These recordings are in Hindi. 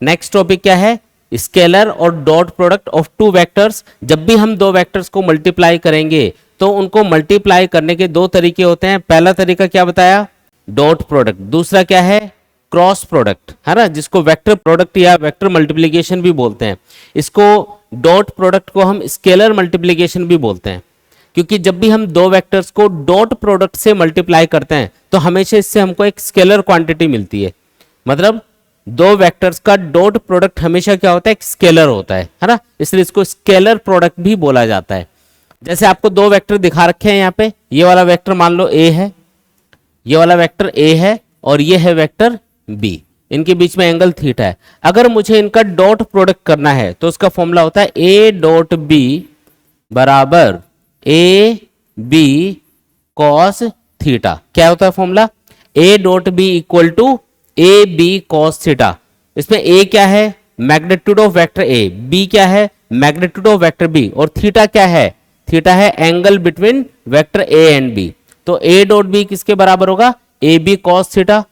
नेक्स्ट टॉपिक क्या है? स्केलर और dot product of two vectors. जब भी हम दो वेक्टर्स को मल्टीप्लाई करेंगे तो उनको मल्टीप्लाई करने के दो तरीके होते हैं। पहला तरीका क्या बताया? Dot product. दूसरा क्या है? क्रॉस प्रोडक्ट, है ना, जिसको वेक्टर प्रोडक्ट या वेक्टर मल्टीप्लिकेशन भी बोलते हैं। इसको डॉट प्रोडक्ट को हम स्केलर मल्टीप्लिकेशन भी बोलते हैं, क्योंकि जब भी हम दो वेक्टर्स को डॉट प्रोडक्ट से मल्टीप्लाई करते हैं तो हमेशा इससे हमको एक स्केलर क्वांटिटी मिलती है। मतलब दो वेक्टर्स का डॉट प्रोडक्ट हमेशा क्या होता है? एक स्केलर होता है ना, इसलिए इसको स्केलर प्रोडक्ट भी बोला जाता है। जैसे आपको दो वेक्टर दिखा रखे हैं यहाँ पे, ये वाला वेक्टर मान लो ए है, ये वाला वेक्टर ए है और ये है वेक्टर बी, इनके बीच में एंगल थीटा है। अगर मुझे इनका डॉट प्रोडक्ट करना है तो उसका फॉर्मूला होता है ए डॉट बी बराबर ए बी कॉस थीटा। क्या होता है formula? A dot B equal to A B cos theta. इसमें ए क्या है? Magnitude of vector A, B क्या है? मैग्नीट्यूड ऑफ वेक्टर बी, और थीटा क्या है? थीटा है angle between vector A and B. तो ए डॉट बी किसके बराबर होगा? A B cos theta.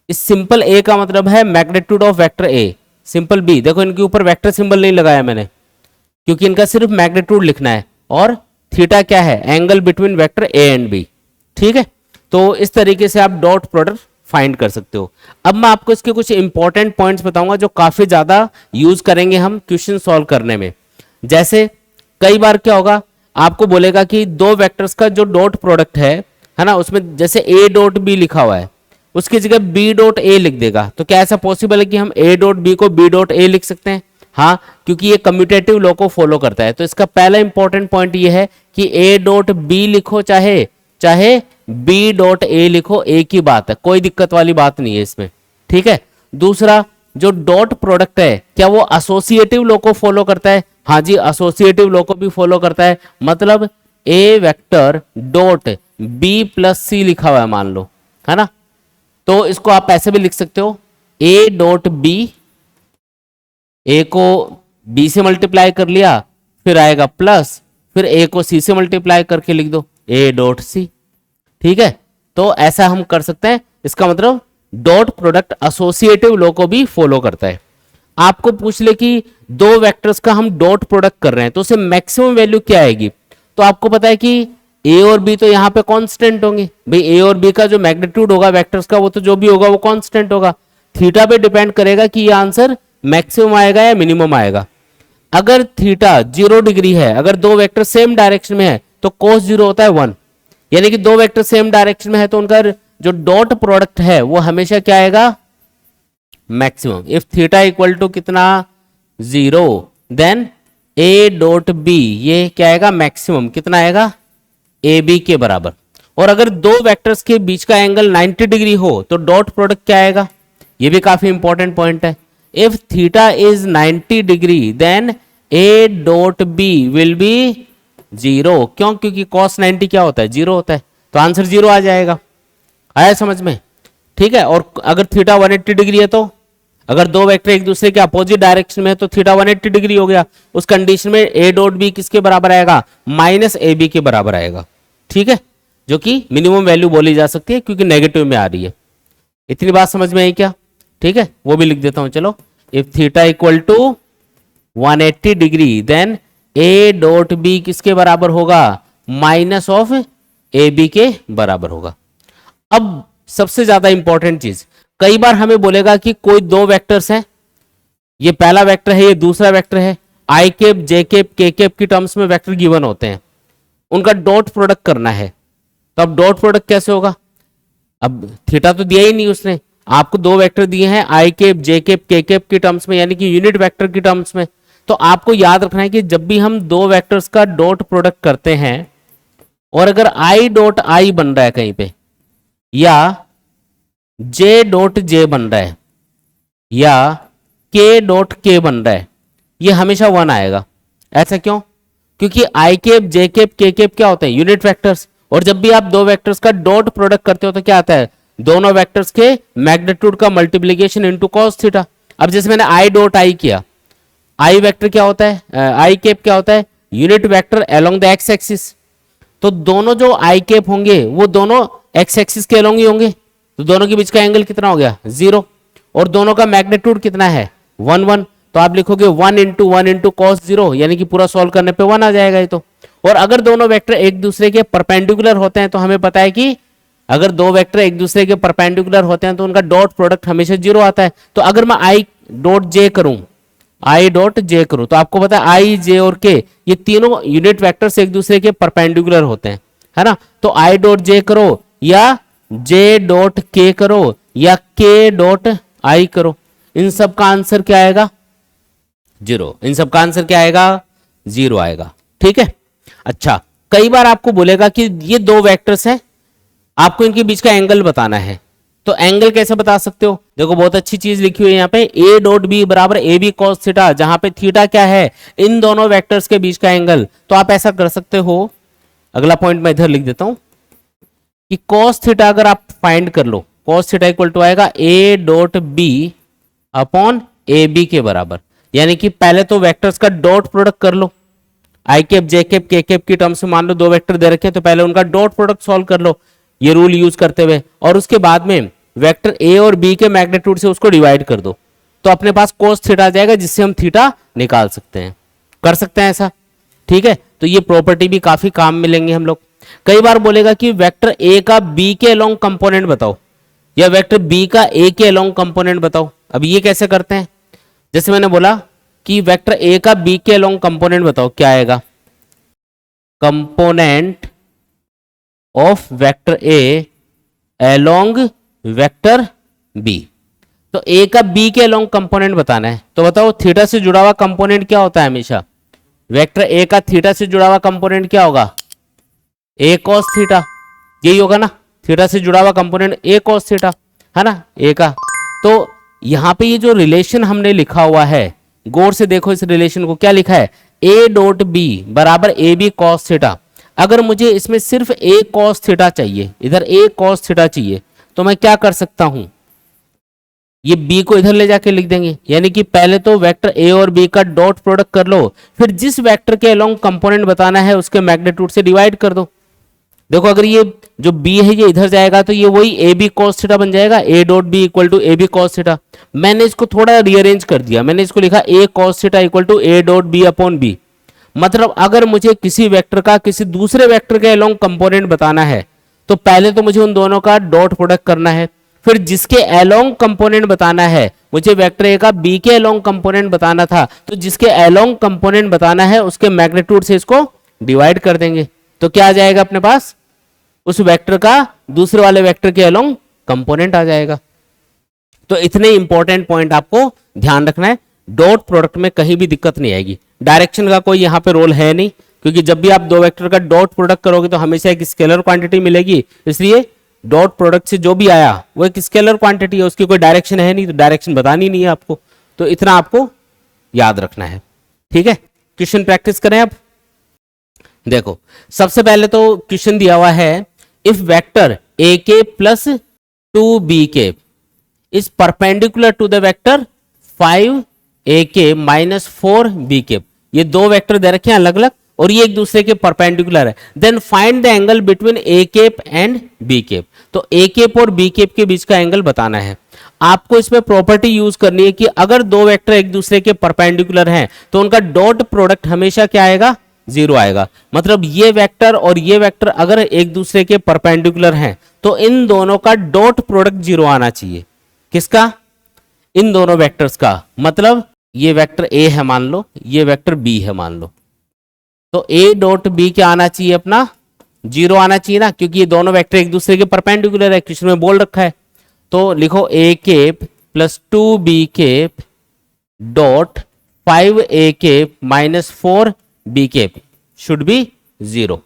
इस सिंपल ए का मतलब है magnitude of vector A, simple B, देखो इनके ऊपर वेक्टर सिंबल नहीं लगाया मैंने क्योंकि इनका सिर्फ मैग्नीट्यूड लिखना है, और थीटा क्या है? Angle between vector A and B. ठीक है, तो इस तरीके से आप डॉट प्रोडक्ट फाइंड कर सकते हो। अब मैं आपको इसके कुछ इंपॉर्टेंट पॉइंट्स बताऊंगा जो काफी ज्यादा यूज करेंगे हम क्वेश्चन सॉल्व करने में। जैसे कई बार क्या होगा, आपको बोलेगा कि दो वेक्टर्स का जो डॉट प्रोडक्ट है ना, उसमें जैसे ए डॉट बी लिखा हुआ है उसकी जगह बी डॉट ए लिख देगा, तो क्या ऐसा पॉसिबल है कि हम ए डॉट बी को बी डॉट ए लिख सकते हैं? हाँ, क्योंकि ये कम्यूटेटिव लॉ को फॉलो करता है। तो इसका पहला इंपॉर्टेंट पॉइंट ये है कि ए डॉट बी लिखो चाहे चाहे बी डॉट ए लिखो, एक ही बात है, कोई दिक्कत वाली बात नहीं है इसमें। ठीक है, दूसरा जो डॉट प्रोडक्ट है क्या वो एसोसिएटिव लॉ को फॉलो करता है? हाँ जी, एसोसिएटिव लॉ को भी फॉलो करता है। मतलब ए वेक्टर डॉट बी प्लस सी लिखा हुआ है मान लो, है ना, तो इसको आप ऐसे भी लिख सकते हो, ए डॉट बी, ए को बी से मल्टीप्लाई कर लिया, फिर आएगा प्लस, फिर ए को सी से मल्टीप्लाई करके लिख दो ए डॉट सी। ठीक है, तो ऐसा हम कर सकते हैं। इसका मतलब डॉट प्रोडक्ट एसोसिएटिव लॉ को भी फॉलो करता है। आपको पूछ ले कि दो वेक्टर्स का हम डॉट प्रोडक्ट कर रहे हैं तो उसे मैक्सिमम वैल्यू क्या आएगी, तो आपको पता है कि ए और बी तो यहाँ पे कांस्टेंट होंगे भाई, ए और बी का जो मैग्नीट्यूड होगा वेक्टर्स का वो तो जो भी होगा वो कांस्टेंट होगा। थीटा पे डिपेंड करेगा कि ये आंसर मैक्सिमम आएगा या मिनिमम आएगा। अगर थीटा 0 डिग्री है, अगर दो वेक्टर सेम डायरेक्शन में है तो cos 0 होता है 1, यानी कि दो वेक्टर सेम डायरेक्शन में है तो उनका जो डॉट प्रोडक्ट है वो हमेशा क्या आएगा? Maximum. If theta equal to कितना? 0, देन ए डॉट बी ये क्या आएगा? मैक्सिमम। कितना आएगा? ए बी के बराबर। और अगर दो वेक्टर्स के बीच का एंगल 90 डिग्री हो तो डॉट प्रोडक्ट क्या आएगा? ये भी काफी इंपॉर्टेंट पॉइंट है। If theta is 90 degree then A dot B will be 0। क्यों? क्योंकि cos 90 क्या होता है? 0 होता है, तो आंसर 0 आ जाएगा। आया समझ में? ठीक है, और अगर थीटा 180 डिग्री है तो अगर दो वेक्टर एक दूसरे के अपोजिट डायरेक्शन में है तो थीटा 180 डिग्री हो गया। उस कंडीशन में ए डॉट बी किसके बराबर आएगा? माइनस ए बी के बराबर आएगा। ठीक है, जो कि मिनिमम वैल्यू बोली जा सकती है क्योंकि नेगेटिव में आ रही है। इतनी बात समझ में आई क्या? ठीक है, वो भी लिख देता हूं। चलो, if theta equal to 180 degree then A dot B किसके बराबर होगा? माइनस ऑफ ए बी के बराबर होगा। अब सबसे ज्यादा इंपॉर्टेंट चीज, कई बार हमें बोलेगा कि कोई दो वेक्टर्स हैं, ये पहला वेक्टर है, ये दूसरा वेक्टर है, आई कैप जे कैप के कैप की टर्म्स में वेक्टर गिवन होते हैं, उनका डॉट प्रोडक्ट करना है। तो अब डॉट प्रोडक्ट कैसे होगा? अब थीटा तो दिया ही नहीं उसने, आपको दो वेक्टर दिए हैं आई कैप जे कैप के कैप की टर्म्स में, यानी कि यूनिट वेक्टर की टर्म्स में। तो आपको याद रखना है कि जब भी हम दो वेक्टर्स का डॉट प्रोडक्ट करते हैं और अगर आई डॉट आई बन रहा है कहीं पे, या जे डॉट जे बन रहा है, या के डॉट के बन रहा है, ये हमेशा 1 आएगा। ऐसा क्यों? क्योंकि आई कैप जे कैप के कैप क्या होते हैं? Unit vectors. और जब भी आप दो वेक्टर्स का डॉट प्रोडक्ट करते हो तो क्या आता है? दोनों वेक्टर्स के मैग्नीट्यूड का मल्टीप्लीकेशन इनटू कॉस थीटा। अब जैसे मैंने आई डॉट आई किया, आई वेक्टर क्या होता है? आई कैप क्या होता है? Unit vector along the x axis. तो दोनों जो आई कैप होंगे वो दोनों एक्स एक्सिस के अलोंग ही होंगे, तो दोनों के बीच का एंगल कितना हो गया? 0। और दोनों का मैग्नीट्यूड कितना है? 1 1, तो आप लिखोगे 1 × cos 0, यानी कि पूरा सॉल्व करने पे 1 आ जाएगा ये तो। और अगर दोनों वेक्टर एक दूसरे के परपेंडिकुलर होते हैं तो हमें पता है कि अगर दो वेक्टर एक दूसरे के परपेंडिकुलर होते हैं तो उनका डॉट प्रोडक्ट हमेशा 0 आता है। तो अगर मैं i डॉट j करूं, i डॉट j करूं, तो आपको पता है i, j और k ये तीनों यूनिट वेक्टर्स एक दूसरे के परपेंडिकुलर होते हैं, है ना। तो i डॉट j करो या j डॉट k करो या k डॉट i करो, इन सब का आंसर क्या आएगा? 0। इन सब का आंसर क्या आएगा? 0 आएगा। ठीक है। अच्छा, कई बार आपको बोलेगा कि ये दो वेक्टर्स हैं, आपको इनके बीच का एंगल बताना है। तो एंगल कैसे बता सकते हो? देखो बहुत अच्छी चीज लिखी हुई है यहाँ पे, a डॉट बी बराबर ए बी कॉस थीटा, जहां पे थीटा क्या है? इन दोनों वेक्टर्स के बीच का एंगल। तो आप ऐसा कर सकते हो, अगला पॉइंट मैं इधर लिख देता हूं कि कॉस थीटा अगर आप फाइंड कर लो, कॉस थीटा इक्वल टू आएगा a dot B upon A B के बराबर। यानी कि पहले तो वेक्टर्स का डॉट प्रोडक्ट कर लो, आई कैप जे कैप के कैप की टर्म्स में मान लो दो वेक्टर दे रखे हैं तो पहले उनका डॉट प्रोडक्ट सॉल्व कर लो ये रूल यूज करते हुए, और उसके बाद में वेक्टर ए और बी के मैग्नीट्यूड से उसको डिवाइड कर दो, तो अपने पास cos थीटा आ जाएगा जिससे हम थीटा निकाल सकते हैं। कर सकते हैं ऐसा, ठीक है। तो ये प्रॉपर्टी भी काफी काम में लेंगे हम लोग। कई बार बोलेगा कि वेक्टर ए का बी के अलोंग कंपोनेंट बताओ या वेक्टर बी का ए के अलोंग कंपोनेंट बताओ। अब ये कैसे करते हैं? जैसे मैंने बोला कि वेक्टर ए का बी के अलोंग कंपोनेंट बताओ, क्या आएगा? Component of vector A along vector B. तो ए का बी के अलोंग कंपोनेंट बताना है, तो बताओ थीटा से जुड़ा हुआ कंपोनेंट क्या होता है? हमेशा वेक्टर ए का थीटा से जुड़ा हुआ कंपोनेंट क्या होगा? ए कॉस थीटा, यही होगा ना। थीटा से जुड़ा हुआ कंपोनेंट ए कॉस थीटा, है ना, ए का। तो यहां पे ये जो रिलेशन हमने लिखा हुआ है, गौर से देखो इस रिलेशन को, क्या लिखा है? ए डॉट बी बराबर ए बी कॉस थीटा। अगर मुझे इसमें सिर्फ ए कॉस थीटा चाहिए, इधर ए कॉस थीटा चाहिए, तो मैं क्या कर सकता हूं? ये b को इधर ले जाके लिख देंगे, यानी कि पहले तो वेक्टर a और b का डॉट प्रोडक्ट कर लो, फिर जिस वेक्टर के अलोंग कंपोनेंट बताना है उसके मैग्नीट्यूड से डिवाइड कर दो। देखो अगर ये जो b है ये इधर जाएगा तो ये वही ए बी कॉस थीटा बन जाएगा, a dot B equal to A B cos theta. मैंने इसको थोड़ा रीअरेंज कर दिया, मैंने इसको लिखा a cos theta equal to a dot B upon B. मतलब अगर मुझे किसी वेक्टर का किसी दूसरे वेक्टर के अलोंग कंपोनेंट बताना है तो पहले तो मुझे उन दोनों का डॉट प्रोडक्ट करना है, फिर जिसके अलोंग कंपोनेंट बताना है, मुझे वेक्टर ए का बी के अलोंग कंपोनेंट बताना था, तो जिसके अलोंग कंपोनेंट बताना है उसके मैग्नीट्यूड से इसको डिवाइड कर देंगे, तो क्या आ जाएगा अपने पास? उस वेक्टर का दूसरे वाले वेक्टर के अलोंग कंपोनेंट आ जाएगा। तो इतने इंपॉर्टेंट पॉइंट आपको ध्यान रखना है, डॉट प्रोडक्ट में कहीं भी दिक्कत नहीं आएगी। डायरेक्शन का कोई यहाँ पे रोल है नहीं, क्योंकि जब भी आप दो वेक्टर का डॉट प्रोडक्ट करोगे तो हमेशा एक स्केलर क्वांटिटी मिलेगी, इसलिए डॉट प्रोडक्ट से जो भी आया वो एक स्केलर क्वांटिटी है, उसकी कोई डायरेक्शन है नहीं, तो डायरेक्शन बतानी नहीं है आपको। तो इतना आपको याद रखना है, ठीक है। क्वेश्चन प्रैक्टिस करें अब। देखो सबसे पहले तो क्वेश्चन दिया हुआ है, इफ वेक्टर ए के प्लस 2b के is perpendicular to the vector 5a के माइनस 4b के। ये दो वेक्टर दे रखे हैं अलग अलग और ये एक दूसरे के परपेंडिकुलर है, then find the angle between A cap and B cap. तो ए केप और बी केप के बीच का एंगल बताना है। आपको इसमें प्रॉपर्टी यूज करनी है कि अगर दो वेक्टर एक दूसरे के परपेंडिकुलर हैं तो उनका डॉट प्रोडक्ट हमेशा क्या आएगा? 0 आएगा। मतलब ये वेक्टर और ये वेक्टर अगर एक दूसरे के परपेंडिकुलर हैं तो इन दोनों का डॉट प्रोडक्ट 0 आना चाहिए। किसका? इन दोनों वेक्टर्स का। मतलब ये वेक्टर ए है मान लो, ये वेक्टर बी है मान लो, तो ए डॉट बी क्या आना चाहिए? अपना 0 आना चाहिए ना, क्योंकि ये दोनों वेक्टर एक दूसरे के परपेंडिकुलर है, क्वेश्चन में बोल रखा है। तो लिखो a cap plus 2b cap dot 5a cap minus 4b cap should be 0।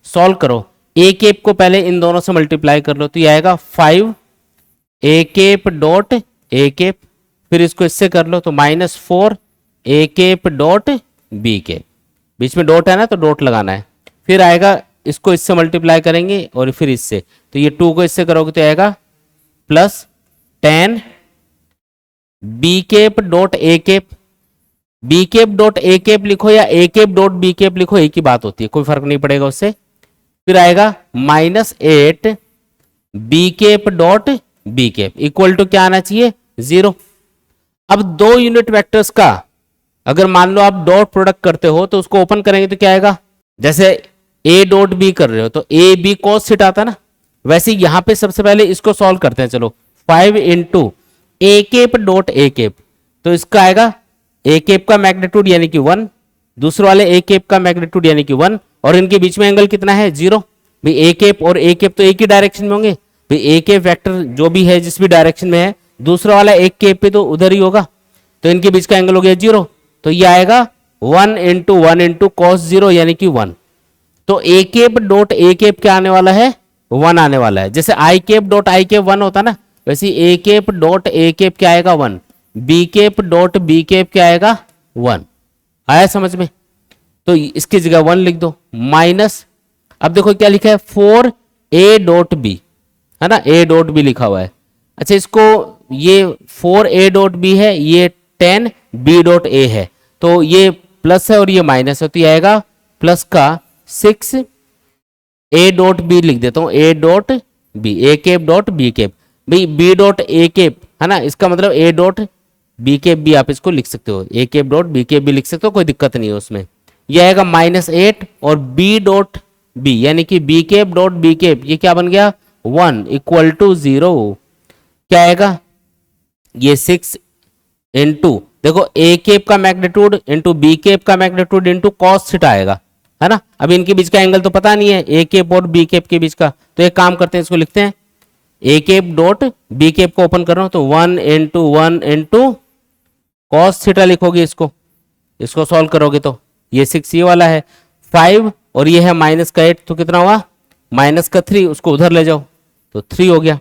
Solve करो, ए केप को पहले इन दोनों से मल्टीप्लाई कर लो तो ये आएगा 5a cap dot A cap, फिर इसको इससे कर लो तो minus 4a cap dot B cap, बीच में डॉट है ना तो डॉट लगाना है। फिर आएगा इसको इससे मल्टीप्लाई करेंगे और फिर इससे, तो ये 2 को इससे करोगे तो आएगा plus 10 B cap dot A cap. B cap dot A cap लिखो या A cap dot B cap लिखो, एक ही बात होती है, कोई फर्क नहीं पड़ेगा उससे। फिर आएगा minus 8 B cap dot B cap equal to क्या आना चाहिए? 0। अब दो यूनिट वेक्टर्स का अगर मान लो आप डॉट प्रोडक्ट करते हो तो उसको ओपन करेंगे तो क्या आएगा, जैसे ए डॉट बी कर रहे हो तो ए बी कॉस थीटा आता ना, वैसे यहां पे सबसे पहले इसको सॉल्व करते हैं। चलो 5 into A cap dot A cap, तो इसका आएगा ए केप का मैग्नीट्यूड यानी कि 1, दूसरे वाले ए केप का मैग्नीट्यूड यानी कि 1, और इनके बीच में एंगल कितना है 0। भाई ए केप और ए केप तो एक ही डायरेक्शन में होंगे, भाई ए केप वेक्टर जो भी है जिस भी डायरेक्शन में है, दूसरा वाला एक केप पे तो उधर ही होगा, तो इनके बीच का एंगल हो गया 0। तो ये आएगा 1 इंटू 1 इंटू कॉस 0 यानी कि 1। तो A cap dot A cap क्या आने वाला है 1 आने वाला है। जैसे I cap dot I cap 1 होता ना, वैसे A cap dot A cap क्या आएगा 1, B cap dot B cap क्या आएगा 1। आया समझ में? तो इसकी जगह 1 लिख दो माइनस, अब देखो क्या लिखा है 4 ए डॉट बी, है ना, ए डॉट बी लिखा हुआ है। अच्छा इसको ये 4 ए डॉट बी है, ये 10 बी डॉट ए है, तो ये प्लस है और ये माइनस है, तो ये आएगा प्लस का 6 ए डॉट बी लिख देता हूं, A dot B, A cap dot B cap, भाई बी डॉट ए केप है ना, इसका मतलब ए डॉट बी केप भी आप इसको लिख सकते हो, ए केप डॉट बी केप भी लिख सकते हो, कोई दिक्कत नहीं है उसमें। यह आएगा -8 और बी डॉट बी यानी कि B cap dot B cap, ये क्या बन गया 1 इक्वल टू 0। क्या आएगा ये 6 इंटू देखो ए केप का मैग्नीट्यूड इंटू बी केप का मैग्नीट्यूड इंटू कॉस थीटा आएगा, है ना। अब इनके बीच का एंगल तो पता नहीं है ए केप और बी केप के बीच का, तो एक काम करते हैं इसको लिखते हैं ए केप डॉट बी केप को ओपन कर रहा हूं तो 1 इंटू कॉस थीटा लिखोगे, इसको सॉल्व करोगे तो ये 6 ये वाला है 5 और ये है -8, तो कितना हुआ -3, उसको उधर ले जाओ तो 3 हो गया।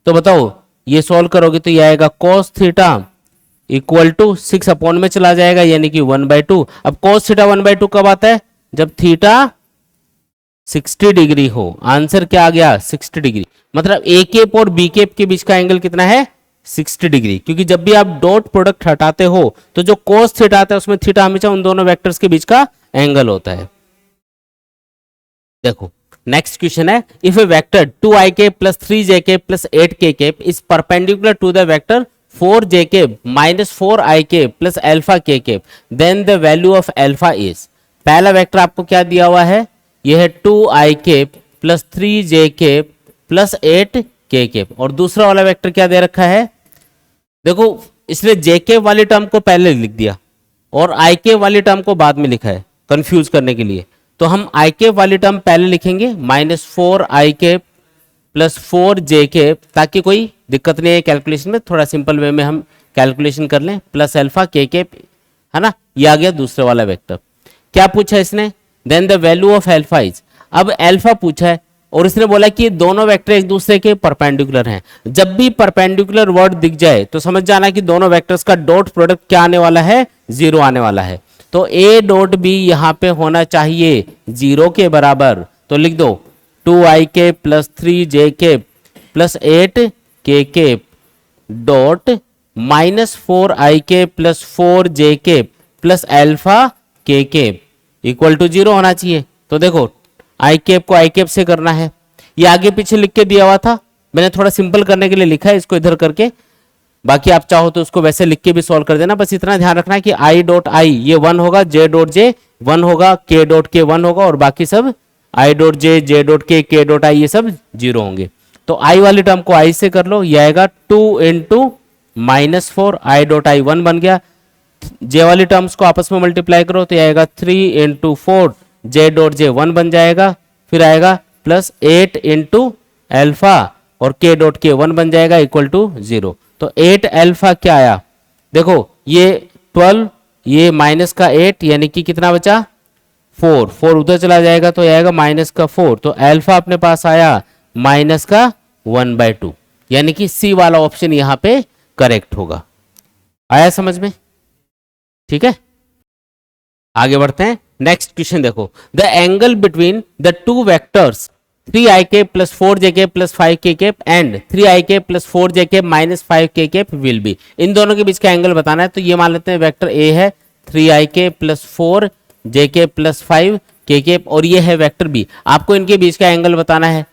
तो बताओ ये सॉल्व करोगे तो ये आएगा cos theta equal to 6 upon में चला जाएगा यानी कि 1/2। अब cos थीटा 1/2 कब आता है, जब थीटा 60 डिग्री हो। आंसर क्या आ गया 60 डिग्री, मतलब ए केप और बी केप के बीच का एंगल कितना है 60 डिग्री, क्योंकि जब भी आप डॉट प्रोडक्ट हटाते हो तो जो cos थीटा आता है उसमें थीटा हमेशा उन दोनों वेक्टर्स के बीच का एंगल होता है। देखो नेक्स्ट क्वेश्चन है, if A vector 2ik plus 3jk plus 8kk is perpendicular to the vector 4jk minus 4ik plus alpha kk then the value of alpha is. पहला वेक्टर आपको क्या दिया हुआ है, यह है 2ik plus 3jk plus 8kk, और दूसरा वाला वेक्टर क्या दे रखा है, देखो इसने jk वाली टर्म को पहले लिख दिया और ik वाली टर्म को बाद में लिखा है कंफ्यूज करने के लिए। तो हम ik वाली टर्म पहले लिखेंगे -4ik प्लस 4jk, ताकि कोई दिक्कत नहीं है कैलकुलेशन में, थोड़ा सिंपल वे में हम कैलकुलेशन कर लें, प्लस अल्फा kk, है ना। ये आ गया दूसरे वाला वेक्टर। क्या पूछा इसने, then the value of alpha is. अब अल्फा पूछा है और इसने बोला कि दोनों वेक्टर एक दूसरे के परपेंडिकुलर हैं। जब भी परपेंडिकुलर वर्ड दिख जाए तो समझ जाना कि दोनों वेक्टर्स का डॉट प्रोडक्ट क्या आने वाला है 0 आने वाला है। तो ए डॉट बी यहां पे होना चाहिए 0 के बराबर, तो लिख दो 2ik plus 3jk plus 8kk dot -4ik plus 4jk plus alpha kk equal to 0 होना चाहिए। तो देखो आई कैप को आई कैप से करना है, ये आगे पीछे लिख के दिया हुआ था, मैंने थोड़ा सिंपल करने के लिए लिखा है इसको इधर करके, बाकी आप चाहो तो उसको वैसे लिख के भी सॉल्व कर देना। बस इतना ध्यान रखना है कि आई डॉट आई ये 1 होगा, जे डॉट जे 1 होगा, के डॉट के 1 होगा, और बाकी सब आई डॉट जे डॉट के डॉट आई ये सब 0 होंगे। तो आई वाली टर्म को आई से कर लो, ये आएगा 2 इंटू -4 आई डॉट आई 1 बन गया। जे वाली टर्म्स को आपस में मल्टीप्लाई करो तो ये आएगा 3 इंटू 4 जे डॉट जे 1 बन जाएगा, फिर आएगा प्लस 8 इंटू अल्फा और के डॉट के 1 बन जाएगा इक्वल टू 0। तो 8 अल्फा क्या आया, देखो ये 12 ये माइनस का 8 यानी कि कितना बचा 4 उधर चला जाएगा तो आएगा -4, तो अल्फा अपने पास आया -1/2, यानी कि सी वाला ऑप्शन यहां पे करेक्ट होगा। आया समझ में, ठीक है। आगे बढ़ते हैं, नेक्स्ट क्वेश्चन देखो, the angle between the two vectors 3ik plus 4jk plus 5kk and 3ik plus 4jk minus 5kk will be. इन दोनों के बीच का एंगल बताना है, तो ये मान लेते हैं वेक्टर ए है 3ik plus 4jk plus 5kk और ये है वेक्टर बी। आपको इनके बीच का एंगल बताना है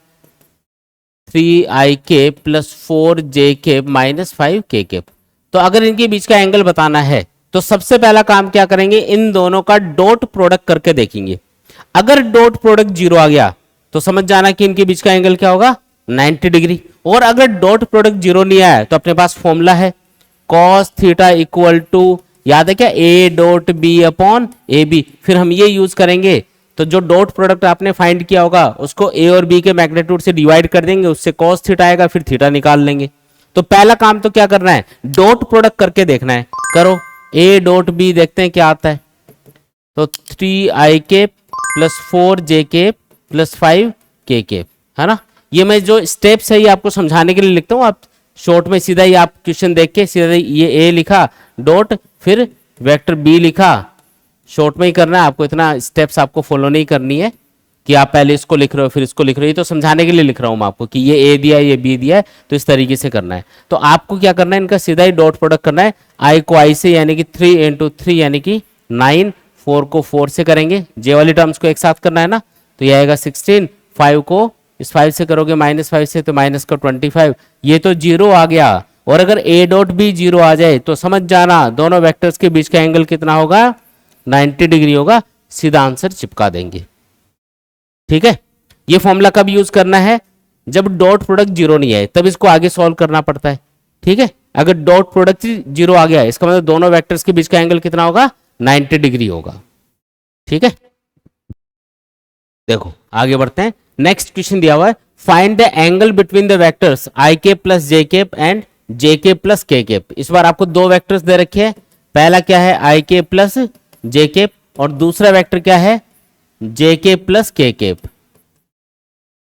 3ik plus 4jk minus 5kk। तो तो अगर इनके बीच का एंगल बताना है तो सबसे पहला काम क्या करेंगे, इन दोनों का डॉट प्रोडक्ट करके देखेंगे। अगर डॉट प्रोडक्ट 0 आ गया तो समझ जाना कि इनके बीच का एंगल क्या होगा, 90 डिग्री। और अगर डॉट प्रोडक्ट 0 नहीं आया तो अपने पास फॉर्मूला है cos थीटा इक्वल टू, याद है क्या, a dot B upon A B. फिर हम ये यूज करेंगे, तो जो डॉट प्रोडक्ट आपने फाइंड किया होगा उसको a और b के मैग्नीट्यूड से डिवाइड कर देंगे, उससे cos थीटा आएगा, फिर थीटा निकाल लेंगे। तो पहला काम तो क्या करना है, डॉट प्रोडक्ट करके देखना है। करो a डॉट b, देखते हैं क्या आता है। तो 3i cap plus 4j cap plus 5k cap, है ना। ये मैं जो स्टेप्स है ये आपको समझाने के लिए लिखता हूँ, आप शॉर्ट में सीधा ही आप क्वेश्चन देख के सीधा ये a लिखा डॉट, फिर वेक्टर b लिखा, शॉर्ट में ही करना है आपको, इतना स्टेप्स आपको फॉलो नहीं करनी है कि आप पहले इसको लिख रहे हो फिर इसको लिख रहे हो। ये तो समझाने के लिए लिख रहा हूँ मैं आपको कि ये a दिया है ये b दिया है, तो इस तरीके से करना है। तो आपको क्या करना है, इनका सीधा ही डॉट प्रोडक्ट करना है। i को i से यानी कि 3 इंटू 3 यानी कि 9, 4 को 4 से करेंगे, j वाली टर्म्स को एक साथ करना है ना, तो ये आएगा 16, 5 को इस 5 से करोगे -5 से तो माइनस का 25, ये तो 0 आ गया। और अगर a डॉट b 0 आ जाए तो समझ जाना दोनों वेक्टर्स के बीच का एंगल कितना होगा, 90 डिग्री होगा। सीधा आंसर चिपका देंगे। ठीक है, ये फॉर्मूला कब यूज करना है, जब डॉट प्रोडक्ट 0 नहीं आए, तब इसको आगे सॉल्व करना पड़ता है। ठीक है, अगर डॉट प्रोडक्ट 0 आ गया इसका मतलब दोनों वेक्टर्स के बीच का एंगल कितना होगा, 90 डिग्री होगा। ठीक है, देखो आगे बढ़ते हैं। नेक्स्ट क्वेश्चन दिया हुआ है, find the angle between the vectors I cap plus J cap and J cap plus K cap. इस बार आपको दो वेक्टर्स दे रखे हैं, पहला क्या है आई केप प्लस जे केप और दूसरा वेक्टर क्या है जे केप प्लस के केप।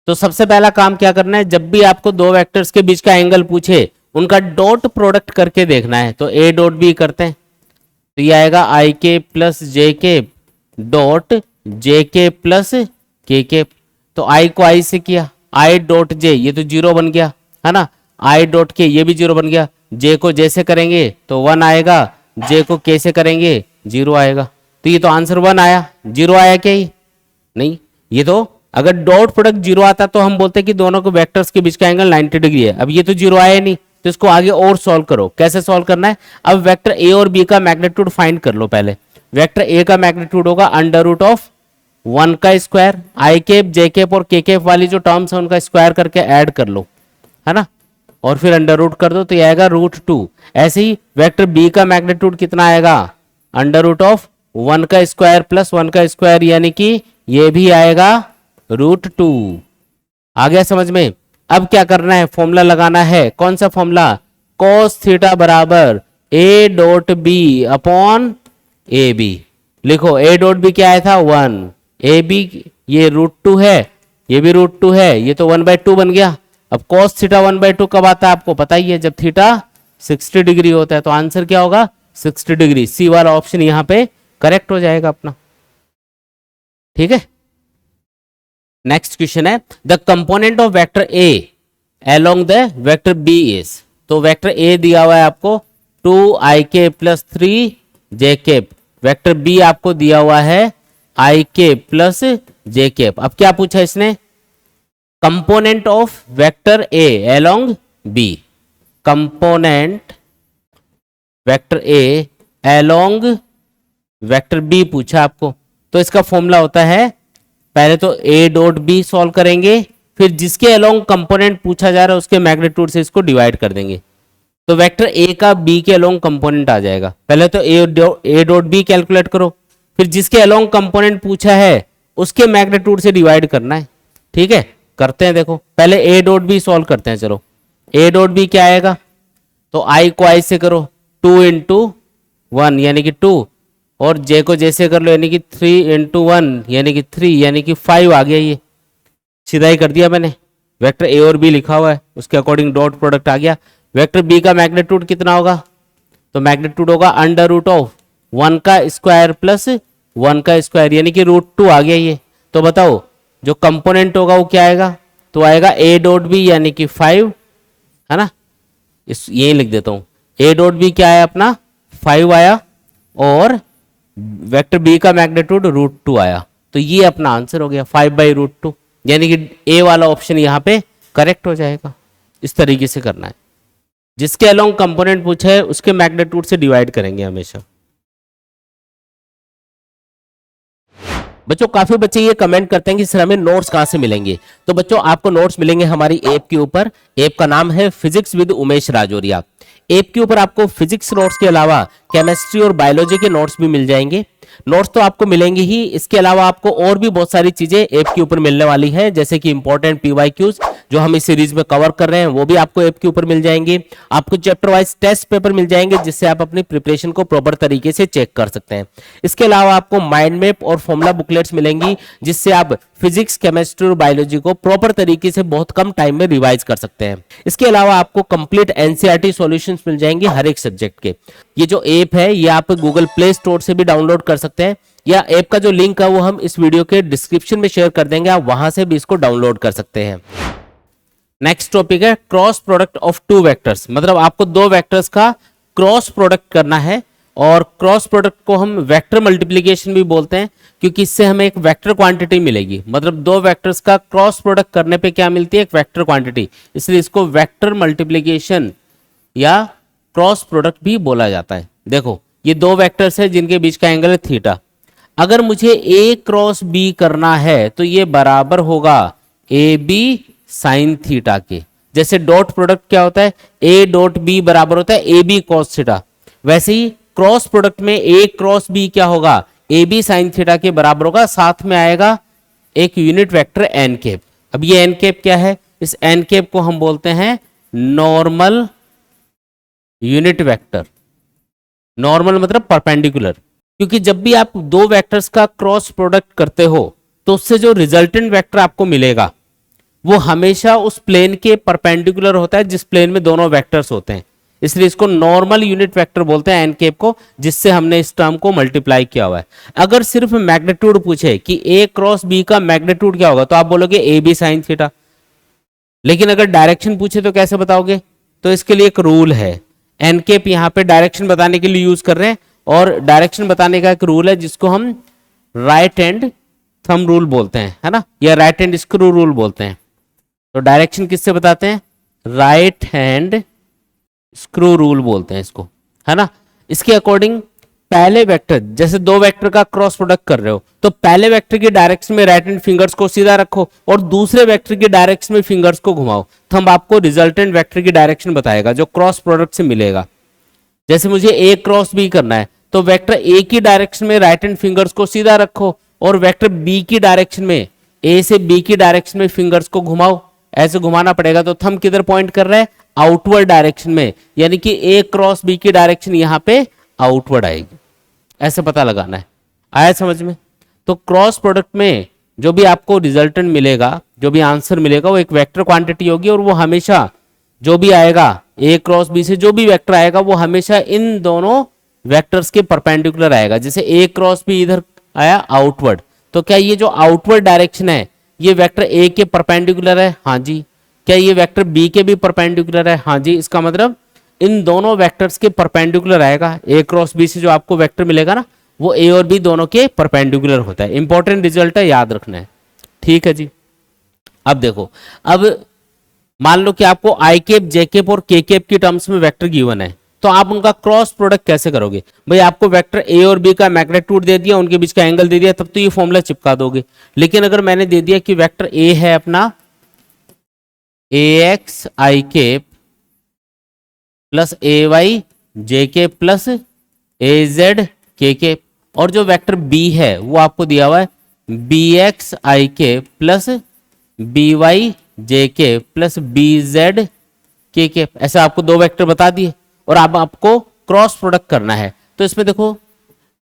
तो सबसे पहला काम क्या करना है, जब भी आपको दो वेक्टर्स के बीच का एंगल पूछे उनका डॉट प्रोडक्ट करके देखना है। तो ए डॉट बी करते हैं, तो ये आएगा I cap plus J cap dot J cap plus K cap. तो आई को आई से किया, आई डॉट जे ये तो 0 बन गया है ना, आई डॉट के ये भी 0 बन गया, जे को जे से करेंगे तो 1 आएगा, जे को के से करेंगे 0 आएगा। तो ये तो आंसर 1 आया, 0 आया क्या ही नहीं। ये तो अगर डॉट प्रोडक्ट 0 आता तो हम बोलते कि दोनों को वेक्टर्स के बीच का एंगल 90 डिग्री है। अब ये तो 0 आया नहीं, तो इसको आगे और सॉल्व करो। कैसे सॉल्व करना है, अब वेक्टर ए और बी का मैग्नीट्यूड फाइंड कर लो। पहले वेक्टर ए का मैग्नीट्यूड होगा अंडर रूट ऑफ 1 का स्क्वायर, आई केप जे केप और के केप वाली जो टर्म्स है उनका स्क्वायर करके ऐड कर लो, है ना, और फिर अंडर रूट कर दो तो ये आएगा √2। ऐसे ही वेक्टर बी का मैग्नीट्यूड कितना आएगा, अंडर रूट ऑफ 1 का स्क्वायर प्लस 1 का स्क्वायर यानी कि ये भी आएगा √2। आ गया समझ में। अब क्या करना है, फॉर्मूला लगाना है। कौन सा फॉर्मूला, cos थीटा बराबर a dot B upon A B. लिखो a डॉट बी क्या आया था 1, ए बी ये √2 है, ये भी √2 है, ये तो 1/2 बन गया। अब cos थीटा 1/2 कब आता है आपको पता ही है, जब थीटा 60 डिग्री होता है। तो आंसर क्या होगा 60 डिग्री। सी वाला ऑप्शन यहां पे करेक्ट हो जाएगा अपना। ठीक है, नेक्स्ट क्वेश्चन है, the component of vector A along the vector B is. तो वेक्टर ए दिया हुआ है आपको 2ik plus 3j cap, vector B आपको दिया हुआ है ik प्लस j केप। अब क्या पूछा इसने, component of vector A along B, component vector A along vector B पूछा आपको। तो इसका फॉर्मूला होता है, पहले तो a डॉट बी सॉल्व करेंगे, फिर जिसके अलोंग कंपोनेंट पूछा जा रहा है उसके मैग्नीट्यूड से इसको डिवाइड कर देंगे। तो वेक्टर a का b के अलोंग कंपोनेंट आ जाएगा। पहले तो a डॉट बी कैलकुलेट करो, फिर जिसके अलोंग कंपोनेंट पूछा है उसके मैग्नीट्यूड से डिवाइड करना है। ठीक है, करते हैं। देखो पहले a डॉट बी सॉल्व करते हैं। चलो a डॉट बी क्या आएगा, तो i को i से करो 2 इंटू 1 यानी कि 2, और j को j से कर लो यानी कि 3 इंटू 1 यानी कि 3 यानी कि 5 आ गया। ये सीधा ही कर दिया मैंने, वेक्टर a और b लिखा हुआ है उसके अकॉर्डिंग डॉट प्रोडक्ट आ गया। वेक्टर b का मैग्नीट्यूड कितना होगा, तो मैग्नीट्यूड होगा अंडर रूट ऑफ 1 का स्क्वायर प्लस 1 का स्क्वायर यानी कि √2 आ गया ये। तो बताओ जो कंपोनेंट होगा वो क्या आएगा, तो आएगा a डॉट बी यानी कि 5, है ना, इस यही लिख देता हूँ। a डॉट बी क्या आया अपना 5 आया, और वेक्टर बी का मैग्नीट्यूड √2 आया। तो ये अपना आंसर हो गया 5/√2, यानी कि ए वाला ऑप्शन यहाँ पे करेक्ट हो जाएगा। इस तरीके से करना है। जिसके अलोंग कंपोनेंट पूछा है उसके मैग्नीट्यूड से डिवाइड करेंगे हमेशा। बच्चों काफी बच्चे ये कमेंट करते हैं कि सर हमें नोट्स कहाँ से मिलेंगे। तो बच्चों आपको नोट्स मिलेंगे हमारी ऐप के ऊपर। ऐप का नाम है physics with Umesh Rajoria. App के ऊपर आपको फिजिक्स नोट्स के अलावा केमिस्ट्री और बायोलॉजी के नोट्स भी मिल जाएंगे। नोट्स तो आपको मिलेंगे ही, इसके अलावा आपको और भी बहुत सारी चीजें ऐप के ऊपर मिलने वाली है, जैसे कि इंपॉर्टेंट पीवाईक्यूज जो हम इस सीरीज में कवर कर रहे हैं वो भी आपको ऐप के ऊपर मिल जाएंगे। आपको चैप्टर वाइज टेस्ट पेपर मिल जाएंगे जिससे आप अपनी प्रिपरेशन को प्रॉपर तरीके से चेक कर सकते हैं। इसके अलावा आपको माइंड मैप और फॉर्मूला बुकलेट्स मिलेंगी जिससे आप फिजिक्स, केमिस्ट्री और बायोलॉजी को प्रॉपर तरीके से बहुत कम टाइम में रिवाइज कर सकते हैं। इसके अलावा आपको कंप्लीट एनसीईआरटी सॉल्यूशंस मिल जाएंगे हर एक सब्जेक्ट के। ये जो ऐप है ये आप गूगल प्ले स्टोर से भी डाउनलोड कर सकते हैं, या ऐप का जो लिंक है वो हम इस वीडियो के डिस्क्रिप्शन में शेयर कर देंगे, आप वहां से भी इसको डाउनलोड कर सकते हैं। नेक्स्ट टॉपिक है cross product of two vectors, मतलब आपको दो वेक्टर्स का क्रॉस प्रोडक्ट करना है। और क्रॉस प्रोडक्ट को हम वेक्टर मल्टीप्लिकेशन भी बोलते हैं क्योंकि इससे हमें एक वेक्टर क्वांटिटी मिलेगी। मतलब दो वेक्टर्स का क्रॉस प्रोडक्ट करने पे क्या मिलती है, एक वेक्टर क्वांटिटी, इसलिए इसको वेक्टर मल्टीप्लिकेशन या क्रॉस प्रोडक्ट भी बोला जाता है। देखो ये दो वेक्टर्स है जिनके बीच का एंगल है थीटा। अगर मुझे ए क्रॉस बी करना है तो ये बराबर होगा ए बी साइन थीटा के। जैसे डॉट प्रोडक्ट क्या होता है, ए डॉट बी बराबर होता है ए बी कॉस थीटा, वैसे ही क्रॉस प्रोडक्ट में ए क्रॉस बी क्या होगा, ए बी साइन थीटा के बराबर होगा। साथ में आएगा एक यूनिट वेक्टर एन कैप। अब ये एन कैप क्या है, इस एन कैप को हम बोलते हैं नॉर्मल यूनिट वेक्टर। नॉर्मल मतलब परपेंडिकुलर, क्योंकि जब भी आप दो वेक्टर्स का क्रॉस प्रोडक्ट करते हो तो उससे जो रिजल्टेंट वेक्टर आपको मिलेगा वो हमेशा उस प्लेन के परपेंडिकुलर होता है जिस प्लेन में दोनों वेक्टर्स होते हैं, इसलिए इसको नॉर्मल यूनिट वेक्टर बोलते हैं एन कैप को, जिससे हमने इस टर्म को मल्टीप्लाई किया हुआ है। अगर सिर्फ मैग्नीट्यूड पूछे कि ए क्रॉस बी का मैग्नीट्यूड क्या होगा तो आप बोलोगे ए बी साइन थीटा। लेकिन अगर डायरेक्शन पूछे तो कैसे बताओगे, तो इसके लिए एक रूल है। एन कैप यहाँ पे डायरेक्शन बताने के लिए यूज कर रहे हैं, और डायरेक्शन बताने का एक रूल है जिसको हम राइट हैंड थंब रूल बोलते हैं, है ना, या राइट हैंड स्क्रू रूल बोलते हैं। तो डायरेक्शन किससे बताते हैं, राइट हैंड स्क्रू रूल बोलते हैं इसको, है ना। इसके अकॉर्डिंग पहले वेक्टर, जैसे दो वेक्टर का क्रॉस प्रोडक्ट कर रहे हो तो पहले वेक्टर की डायरेक्शन में राइट हैंड फिंगर्स को सीधा रखो और दूसरे वेक्टर की डायरेक्शन में फिंगर्स को घुमाओ। थंब आपको रिजल्टेंट वेक्टर की डायरेक्शन बताएगा जो क्रॉस प्रोडक्ट से मिलेगा। जैसे मुझे ए क्रॉस बी करना है तो वेक्टर ए की डायरेक्शन में राइट हैंड फिंगर्स को सीधा रखो और वेक्टर बी की डायरेक्शन में, ए से बी की डायरेक्शन में फिंगर्स को घुमाओ। ऐसे घुमाना पड़ेगा तो थंब किधर पॉइंट कर रहा है, आउटवर्ड डायरेक्शन में, यानी कि ए क्रॉस बी की डायरेक्शन यहां पे आउटवर्ड आएगी। ऐसे पता लगाना है, आया समझ में। तो क्रॉस प्रोडक्ट में जो भी आपको रिजल्टेंट मिलेगा, जो भी आंसर मिलेगा वो एक वेक्टर क्वांटिटी होगी, और वो हमेशा जो भी आएगा ए क्रॉस बी से जो भी वेक्टर आएगा वो हमेशा इन दोनों वेक्टर्स के परपेंडिकुलर आएगा। जैसे ए क्रॉस बी इधर आया आउटवर्ड, तो क्या ये जो आउटवर्ड डायरेक्शन है ये वेक्टर ए के परपेंडिकुलर है, हाँ जी। क्या ये वेक्टर बी के भी परपेंडिकुलर है, हाँ जी। इसका मतलब इन दोनों वेक्टर्स के परपेंडिकुलर आएगा। ए क्रॉस बी से जो आपको वेक्टर मिलेगा ना वो ए और बी दोनों के परपेंडिकुलर होता है। इंपॉर्टेंट रिजल्ट है, याद रखना है, ठीक है जी। अब देखो, अब मान लो कि आपको आई कैप, जे कैप और के कैप की टर्म्स में वेक्टर गिवन है, तो आप उनका क्रॉस प्रोडक्ट कैसे करोगे। भाई आपको वेक्टर ए और बी का मैग्नीट्यूड दे दिया, उनके बीच का एंगल दे दिया, तब तो ये फॉर्मूला चिपका दोगे। लेकिन अगर मैंने दे दिया कि वेक्टर ए है अपना ए एक्स आई कैप प्लस ए वाई जे कैप प्लस ए जेड के कैप, और जो वेक्टर बी है वो आपको दिया हुआ है बी एक्स आई कैप प्लस बी वाई जे कैप प्लस बी जेड के कैप, ऐसा आपको दो वेक्टर बता दिए और अब आपको क्रॉस प्रोडक्ट करना है। तो इसमें देखो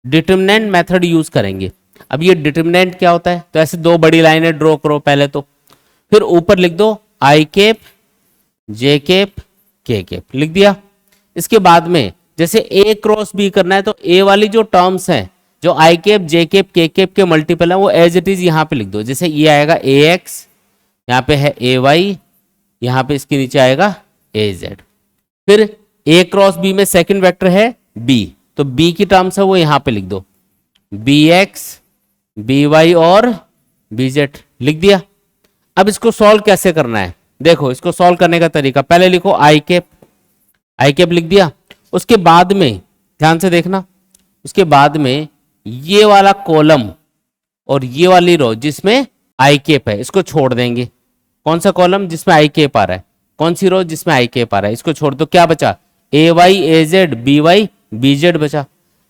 डिटरमिनेंट मेथड यूज करेंगे। अब ये डिटरमिनेंट क्या होता है, तो ऐसे दो बड़ी लाइनें ड्रॉ करो पहले, तो फिर ऊपर लिख दो आई कैप जे कैप के कैप, लिख दिया। इसके बाद में जैसे ए क्रॉस बी करना है तो ए वाली जो टर्म्स हैं, जो आई कैप जे कैप के कैप के मल्टीपल है, वो एज इट इज यहाँ पे लिख दो। जैसे ये आएगा ए एक्स, यहाँ पे है ए वाई, यहाँ पे इसके नीचे आएगा ए जेड। फिर ए क्रॉस बी में सेकंड वेक्टर है बी, तो बी की टर्म्स है वो यहाँ पे लिख दो बी एक्स बी वाई और बी जेड, लिख दिया। अब इसको सॉल्व कैसे करना है, देखो इसको सॉल्व करने का तरीका, पहले लिखो आई कैप, आई कैप लिख दिया। उसके बाद में ध्यान से देखना, उसके बाद में ये वाला कॉलम और ये वाली रो जिसमें आई कैप है इसको छोड़ देंगे। कौन सा कॉलम जिसमें आई कैप आ रहा है, कौन सी रो जिसमें आई कैप आ रहा है, इसको छोड़ दो। क्या बचा, A Y A Z B Y B Z बचा।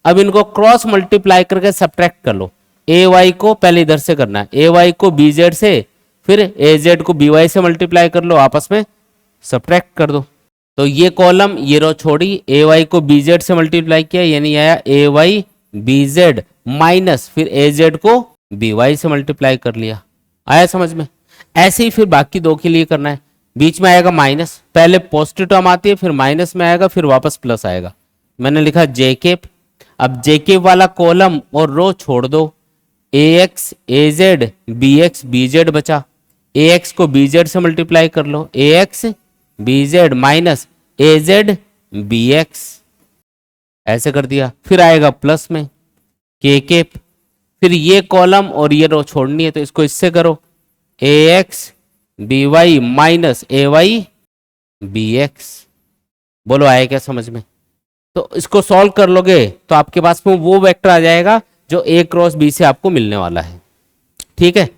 अब इनको क्रॉस मल्टीप्लाई करके सब्ट्रैक्ट कर लो। ए वाई को पहले इधर से करना है, ए वाई को बी जेड से, फिर ए जेड को बी वाई से मल्टीप्लाई कर लो, आपस में सब्ट्रैक्ट कर दो। तो ये कॉलम ये रो छोड़ी, ए वाई को बी जेड से मल्टीप्लाई किया, यानी आया ए वाई बी जेड माइनस फिर ए जेड को बी वाई से मल्टीप्लाई कर लिया। आया समझ में? ऐसे ही फिर बाकी दो के लिए करना है। बीच में आएगा माइनस, पहले पॉजिटिव टर्म आती है फिर माइनस में आएगा फिर वापस प्लस आएगा। मैंने लिखा जे केप। अब जे केप वाला कॉलम और रो छोड़ दो, A X A Z B X B Z बचा। ए एक्स को बी जेड से मल्टीप्लाई कर लो, A X B Z minus A Z B X, ऐसे कर दिया। फिर आएगा प्लस में के केप, फिर ये कॉलम और ये रो छोड़नी है तो इसको इससे करो, ए एक्स बी वाई माइनस ए वाई बी एक्स। बोलो आया क्या समझ में? तो इसको सॉल्व कर लोगे तो आपके पास में वो वेक्टर आ जाएगा जो ए क्रॉस बी से आपको मिलने वाला है। ठीक है,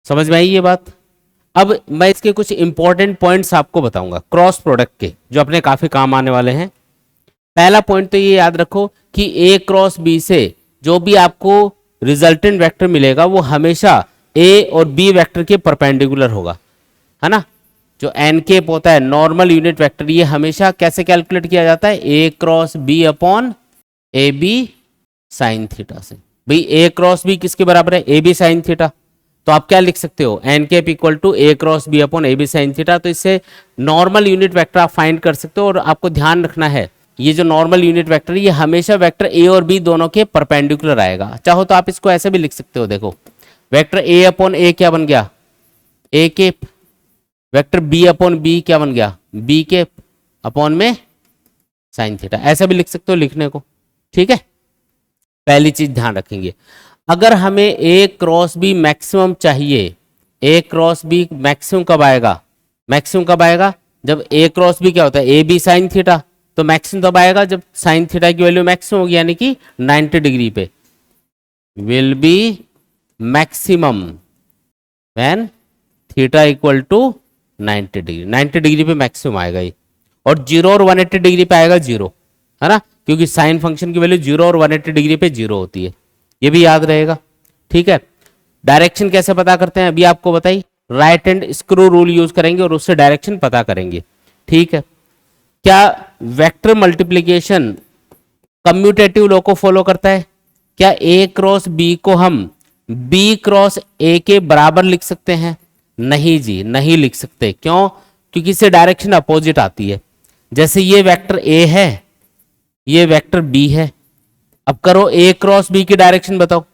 समझ में आई ये बात? अब मैं इसके कुछ इंपॉर्टेंट पॉइंट्स आपको बताऊंगा क्रॉस प्रोडक्ट के, जो अपने काफी काम आने वाले हैं। पहला पॉइंट तो ये याद रखो कि ए क्रॉस बी से जो भी आपको रिजल्टेंट वेक्टर मिलेगा वो हमेशा ए और बी वेक्टर के परपेंडिकुलर होगा, है ना। जो एन केप होता है नॉर्मल यूनिट वेक्टर, ये हमेशा कैसे कैलकुलेट किया जाता है, A cross B upon A B sine theta से। भाई ए क्रॉस बी किसके बराबर है, ए बी साइन थीटा। तो आप क्या लिख सकते हो, N cap equal to A cross B upon A B sine theta. तो इससे नॉर्मल यूनिट वेक्टर आप फाइंड कर सकते हो। और आपको ध्यान रखना है ये जो नॉर्मल यूनिट वेक्टर ये हमेशा वेक्टर ए और बी दोनों के परपेंडिकुलर आएगा। चाहो तो आप इसको ऐसे भी लिख सकते हो, देखो वेक्टर ए अपॉन ए क्या बन गया, A cap. Vector B upon B क्या बन गया, बी केप अपॉन में साइन थीटा। ऐसा भी लिख सकते हो लिखने को। ठीक है, पहली चीज ध्यान रखेंगे, अगर हमें ए क्रॉस बी मैक्सिमम चाहिए, ए क्रॉस बी मैक्सिमम कब आएगा, मैक्सिमम कब आएगा जब ए क्रॉस बी क्या होता है, ए बी साइन थीटा। तो मैक्सिमम तब आएगा जब साइन थीटा की वैल्यू मैक्सिमम होगी, यानी कि 90 डिग्री पे। Will be maximum when theta equal to 90 degree. 90 degree पे मैक्सिमम आएगा ये। और 0 और 180 डिग्री पे आएगा 0, है ना, क्योंकि साइन फंक्शन की वैल्यू 0 और 180 डिग्री पे 0 होती है। ये भी याद रहेगा। ठीक है, डायरेक्शन कैसे पता करते हैं अभी आपको बताई, right hand screw rule use करेंगे और उससे डायरेक्शन पता करेंगे। ठीक है, क्या वेक्टर मल्टीप्लिकेशन कम्यूटेटिव लॉ को फॉलो करता है? क्या ए क्रॉस बी को हम बी क्रॉस ए के बराबर लिख सकते हैं? नहीं जी, नहीं लिख सकते। क्यों? क्योंकि इससे डायरेक्शन अपोजिट आती है। जैसे ये वेक्टर ए है, ये वेक्टर बी है। अब करो ए क्रॉस बी की डायरेक्शन बताओ।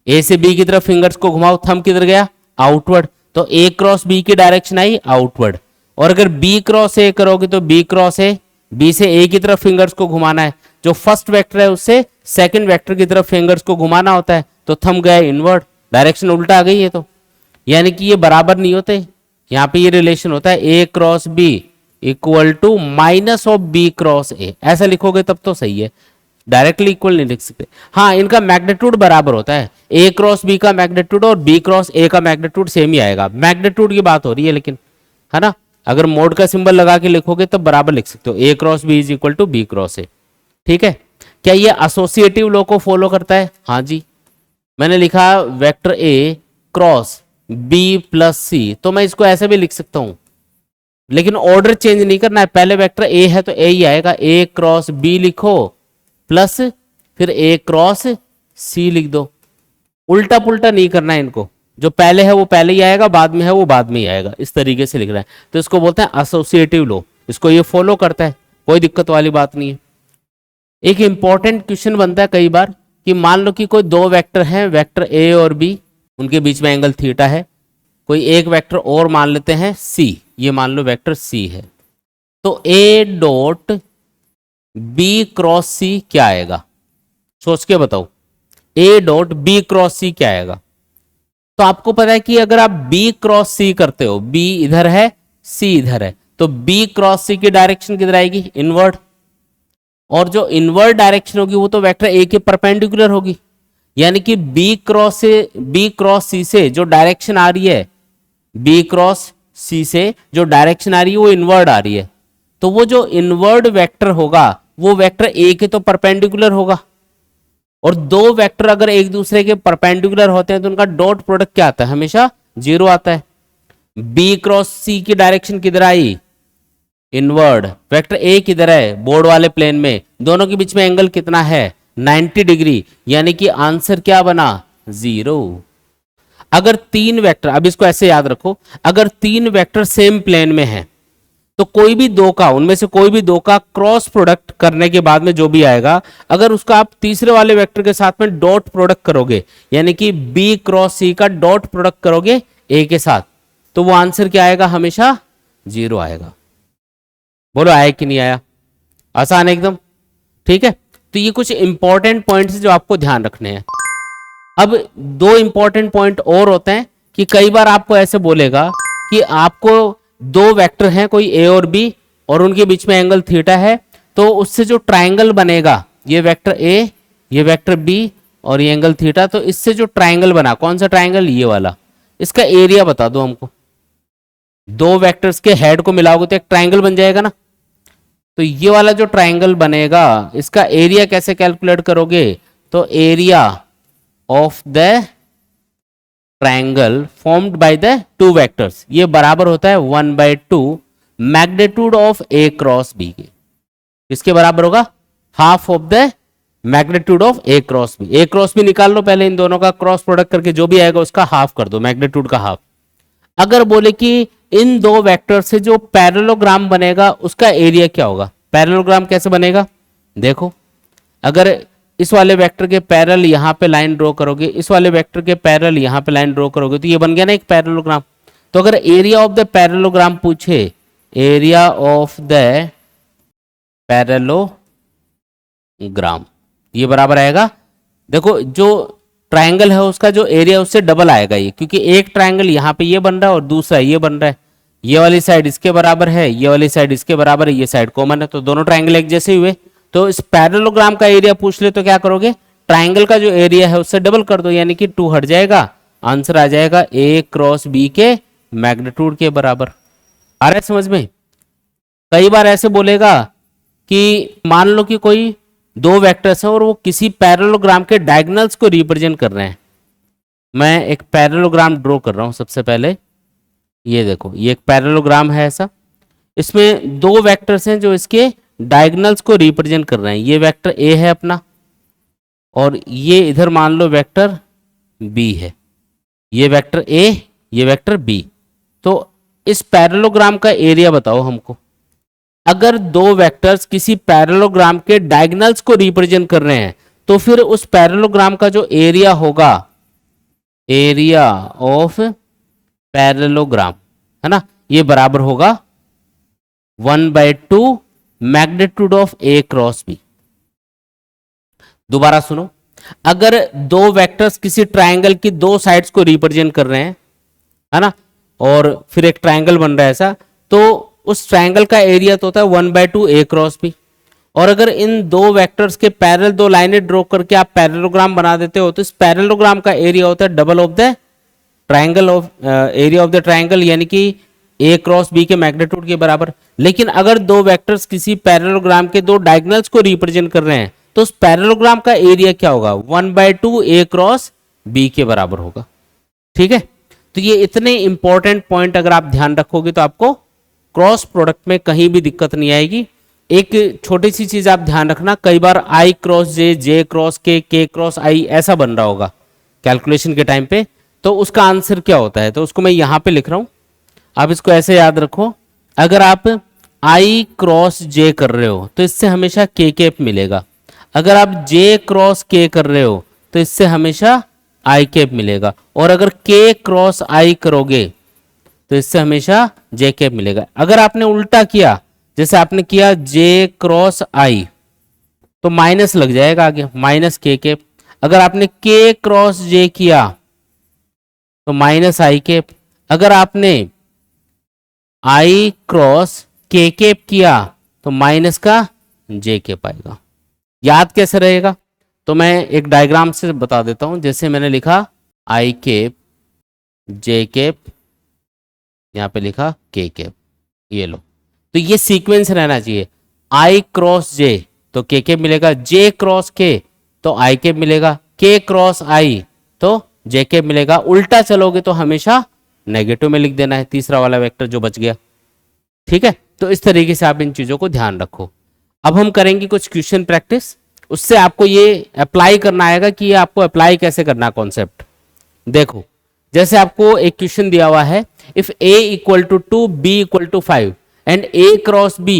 ए से बी की तरफ फिंगर्स को घुमाओ, थंब किधर गया, आउटवर्ड। तो ए क्रॉस बी की डायरेक्शन आई आउटवर्ड। और अगर बी क्रॉस ए करोगे तो बी क्रॉस ए, बी से ए की तरफ फिंगर्स को घुमाना है। जो फर्स्ट वेक्टर है उससे सेकंड वेक्टर की तरफ फिंगर्स को घुमाना होता है, तो थंब गया इनवर्ड, डायरेक्शन उल्टा आ गई है। तो यानी कि ये बराबर नहीं होते। यहाँ पे ये रिलेशन होता है A cross B equal to minus of B cross A. ऐसा लिखोगे तब तो सही है, डायरेक्टली इक्वल नहीं लिख सकते। हाँ, इनका मैग्नीट्यूड बराबर होता है, ए क्रॉस बी का मैग्नीट्यूड और बी क्रॉस ए का मैग्नीट्यूड सेम ही आएगा। मैग्नीट्यूड की बात हो रही है लेकिन, है ना। अगर मोड का सिंबल लगा के लिखोगे तो बराबर लिख सकते हो, A cross B is equal to B cross A. ठीक है, क्या ये एसोसिएटिव लॉ को फॉलो करता है? हाँ जी, मैंने लिखा vector A cross B plus C, तो मैं इसको ऐसे भी लिख सकता हूं, लेकिन ऑर्डर चेंज नहीं करना है। पहले वेक्टर ए है तो ए ही आएगा, ए क्रॉस बी लिखो प्लस फिर ए क्रॉस सी लिख दो। उल्टा पुल्टा नहीं करना है इनको, जो पहले है वो पहले ही आएगा, बाद में है वो बाद में ही आएगा। इस तरीके से लिख रहा है तो इसको बोलते हैं एसोसिएटिव लॉ। इसको ये फॉलो करता है, कोई दिक्कत वाली बात नहीं है। एक इंपॉर्टेंट क्वेश्चन बनता है कई बार कि मान लो कि कोई दो वेक्टर हैं, वेक्टर ए और बी, उनके बीच में एंगल थीटा है। कोई एक वेक्टर और मान लेते हैं सी, ये मान लो वेक्टर सी है। तो ए डॉट बी क्रॉस सी क्या आएगा, सोच के बताओ। ए डॉट बी क्रॉस सी क्या आएगा? तो आपको पता है कि अगर आप बी क्रॉस सी करते हो, बी इधर है सी इधर है, तो बी क्रॉस सी की डायरेक्शन किधर आएगी, इनवर्ड, और जो इनवर्ड डायरेक्शन होगी वो तो वेक्टर ए के परपेंडिकुलर होगी, यानी कि बी क्रॉस सी से जो डायरेक्शन आ रही है, बी क्रॉस सी से जो डायरेक्शन आ रही है वो इनवर्ड आ रही है, तो वो जो इनवर्ड वेक्टर होगा वो वेक्टर ए के तो परपेंडिकुलर होगा, और दो वेक्टर अगर एक दूसरे के परपेंडिकुलर होते हैं तो उनका डॉट प्रोडक्ट क्या आता है, हमेशा 0 आता है। बी क्रॉस सी की डायरेक्शन किधर आई, इनवर्ड, वेक्टर ए किधर है, बोर्ड वाले प्लेन में, दोनों के बीच में एंगल कितना है, 90 डिग्री, यानी कि आंसर क्या बना, 0। अगर तीन वेक्टर, अब इसको ऐसे याद रखो, अगर तीन वेक्टर सेम प्लेन में है तो कोई भी दो का, उनमें से कोई भी दो का क्रॉस प्रोडक्ट करने के बाद में जो भी आएगा, अगर उसका आप तीसरे वाले वेक्टर के साथ में डॉट प्रोडक्ट करोगे, यानी कि बी क्रॉस सी का डॉट प्रोडक्ट करोगे ए के साथ, तो वो आंसर क्या आएगा, हमेशा 0 आएगा। बोलो आया कि नहीं आया, आसान एकदम, ठीक है। तो ये कुछ इंपॉर्टेंट पॉइंट्स जो आपको ध्यान रखने हैं। अब दो इंपॉर्टेंट पॉइंट और होते हैं कि कई बार आपको ऐसे बोलेगा कि आपको दो वेक्टर हैं कोई ए और बी और उनके बीच में एंगल थीटा है, तो उससे जो ट्रायंगल बनेगा, ये वेक्टर ए, ये वेक्टर बी और ये एंगल थीटा, तो इससे जो ट्रायंगल बना, कौन सा ट्रायंगल, ये वाला, इसका एरिया बता दो हमको। दो वेक्टर्स के हेड को मिलाओगे तो एक ट्रायंगल बन जाएगा ना, तो ये वाला जो ट्रायंगल बनेगा इसका एरिया कैसे कैलकुलेट करोगे, तो area of the triangle formed by the two vectors, ये बराबर होता है 1/2 magnitude of A cross B के। इसके बराबर होगा half of the magnitude of A cross B. A cross B निकाल लो पहले, इन दोनों का क्रॉस प्रोडक्ट करके जो भी आएगा उसका हाफ कर दो, मैग्नीट्यूड का हाफ। अगर बोले कि इन दो वेक्टर से जो पैरेललोग्राम बनेगा उसका एरिया क्या होगा, पैरेललोग्राम कैसे बनेगा, देखो, अगर इस वाले वेक्टर के पैरेलल यहां पे लाइन ड्रॉ करोगे, इस वाले वेक्टर के पैरेलल यहां पे लाइन ड्रॉ करोगे, तो ये बन गया ना एक पैरेललोग्राम। तो अगर एरिया ऑफ द पैरेललोग्राम पूछे, एरिया ऑफ द पैरेललोग्राम, ये बराबर आएगा, देखो जो ट्रायंगल है उसका जो एरिया उससे डबल आएगा ये, क्योंकि एक ट्रायंगल यहाँ पे ये बन रहा है और दूसरा ये बन रहा है, ये वाली साइड इसके बराबर है, ये वाली साइड इसके बराबर है, ये साइड कॉमन है, तो दोनों ट्रायंगल एक जैसे हुए। तो इस पैरेललोग्राम का एरिया पूछ ले तो क्या करोगे, ट्रायंगल का जो एरिया है उससे डबल कर दो, यानी कि 2 हट जाएगा, आंसर आ जाएगा ए क्रॉस बी के मैग्नीट्यूड के बराबर। आ रहा है समझ में। कई बार ऐसे बोलेगा कि मान लो कि कोई दो वेक्टर्स हैं और वो किसी पैरेललोग्राम के डायगोनल्स को रिप्रेजेंट कर रहे हैं। मैं एक पैरेललोग्राम ड्रॉ कर रहा हूं सबसे पहले, ये देखो, ये एक पैरेललोग्राम है ऐसा, इसमें दो वेक्टर्स हैं जो इसके डायगोनल्स को रिप्रेजेंट कर रहे हैं। ये वेक्टर ए है अपना, और ये इधर मान लो वेक्टर बी है, ये वेक्टर ए, ये वेक्टर बी। तो इस पैरेललोग्राम का एरिया बताओ हमको। अगर दो वेक्टर्स किसी पैरेललोग्राम के डायगोनल्स को रिप्रेजेंट कर रहे हैं तो फिर उस पैरेललोग्राम का जो एरिया होगा, एरिया ऑफ पैरेललोग्राम, है ना, ये बराबर होगा 1/2 magnitude of A cross B. दोबारा सुनो, अगर दो वेक्टर्स किसी ट्रायंगल की दो साइड्स को रिप्रेजेंट कर रहे हैं, है ना, और फिर एक ट्रायंगल बन रहा है ऐसा, तो उस ट्रायंगल का एरिया तो होता है 1/2 ए क्रॉस बी। और अगर इन दो वेक्टर्स के पैरेलल दो लाइनें ड्रॉ करके आप पैरेललोग्राम बना देते हो तो इस पैरेललोग्राम का एरिया होता है double of the triangle of area of the triangle, यानी कि ए क्रॉस बी के मैग्नीट्यूड के बराबर। लेकिन अगर दो वेक्टर्स किसी पैरेललोग्राम के दो डायगोनल्स को रिप्रेजेंट कर रहे हैं तो उस पैरेललोग्राम का एरिया क्या होगा, 1/2 ए क्रॉस बी के बराबर होगा। ठीक है, तो ये इतने इंपॉर्टेंट पॉइंट अगर आप ध्यान रखोगे तो आपको क्रॉस प्रोडक्ट में कहीं भी दिक्कत नहीं आएगी। एक छोटी सी चीज आप ध्यान रखना, कई बार आई क्रॉस जे, जे क्रॉस के क्रॉस आई ऐसा बन रहा होगा कैलकुलेशन के टाइम पे, तो उसका आंसर क्या होता है, तो उसको मैं यहां पे लिख रहा हूं, आप इसको ऐसे याद रखो। अगर आप आई क्रॉस जे कर रहे हो तो इससे हमेशा के कैप मिलेगा, अगर आप जे क्रॉस के कर रहे हो तो इससे हमेशा आई कैप मिलेगा, और अगर के क्रॉस आई करोगे तो इससे हमेशा जे कैप मिलेगा। अगर आपने उल्टा किया, जैसे आपने किया जे क्रॉस आई, तो माइनस लग जाएगा आगे, माइनस के कैप। अगर आपने के क्रॉस जे किया तो माइनस आई कैप। अगर आपने आई क्रॉस के केप किया तो माइनस का जे केप आएगा। याद कैसे रहेगा? तो मैं एक डायग्राम से बता देता हूं। जैसे मैंने लिखा आई केप, जे केप, यहां पे लिखा के केप, ये लो। तो ये सीक्वेंस रहना चाहिए, आई क्रॉस जे तो के केप मिलेगा, जे क्रॉस के तो आई केप मिलेगा, के क्रॉस आई तो जे केप मिलेगा। उल्टा चलोगे तो हमेशा नेगेटिव में लिख देना है, तीसरा वाला वेक्टर जो बच गया। ठीक है, तो इस तरीके से आप इन चीजों को ध्यान रखो। अब हम करेंगे कुछ क्वेश्चन प्रैक्टिस, उससे आपको ये अप्लाई करना आएगा कि ये आपको अप्लाई कैसे करना कॉन्सेप्ट। देखो, जैसे आपको एक क्वेश्चन दिया हुआ है, if a equal to 2 b equal to 5 and a cross b,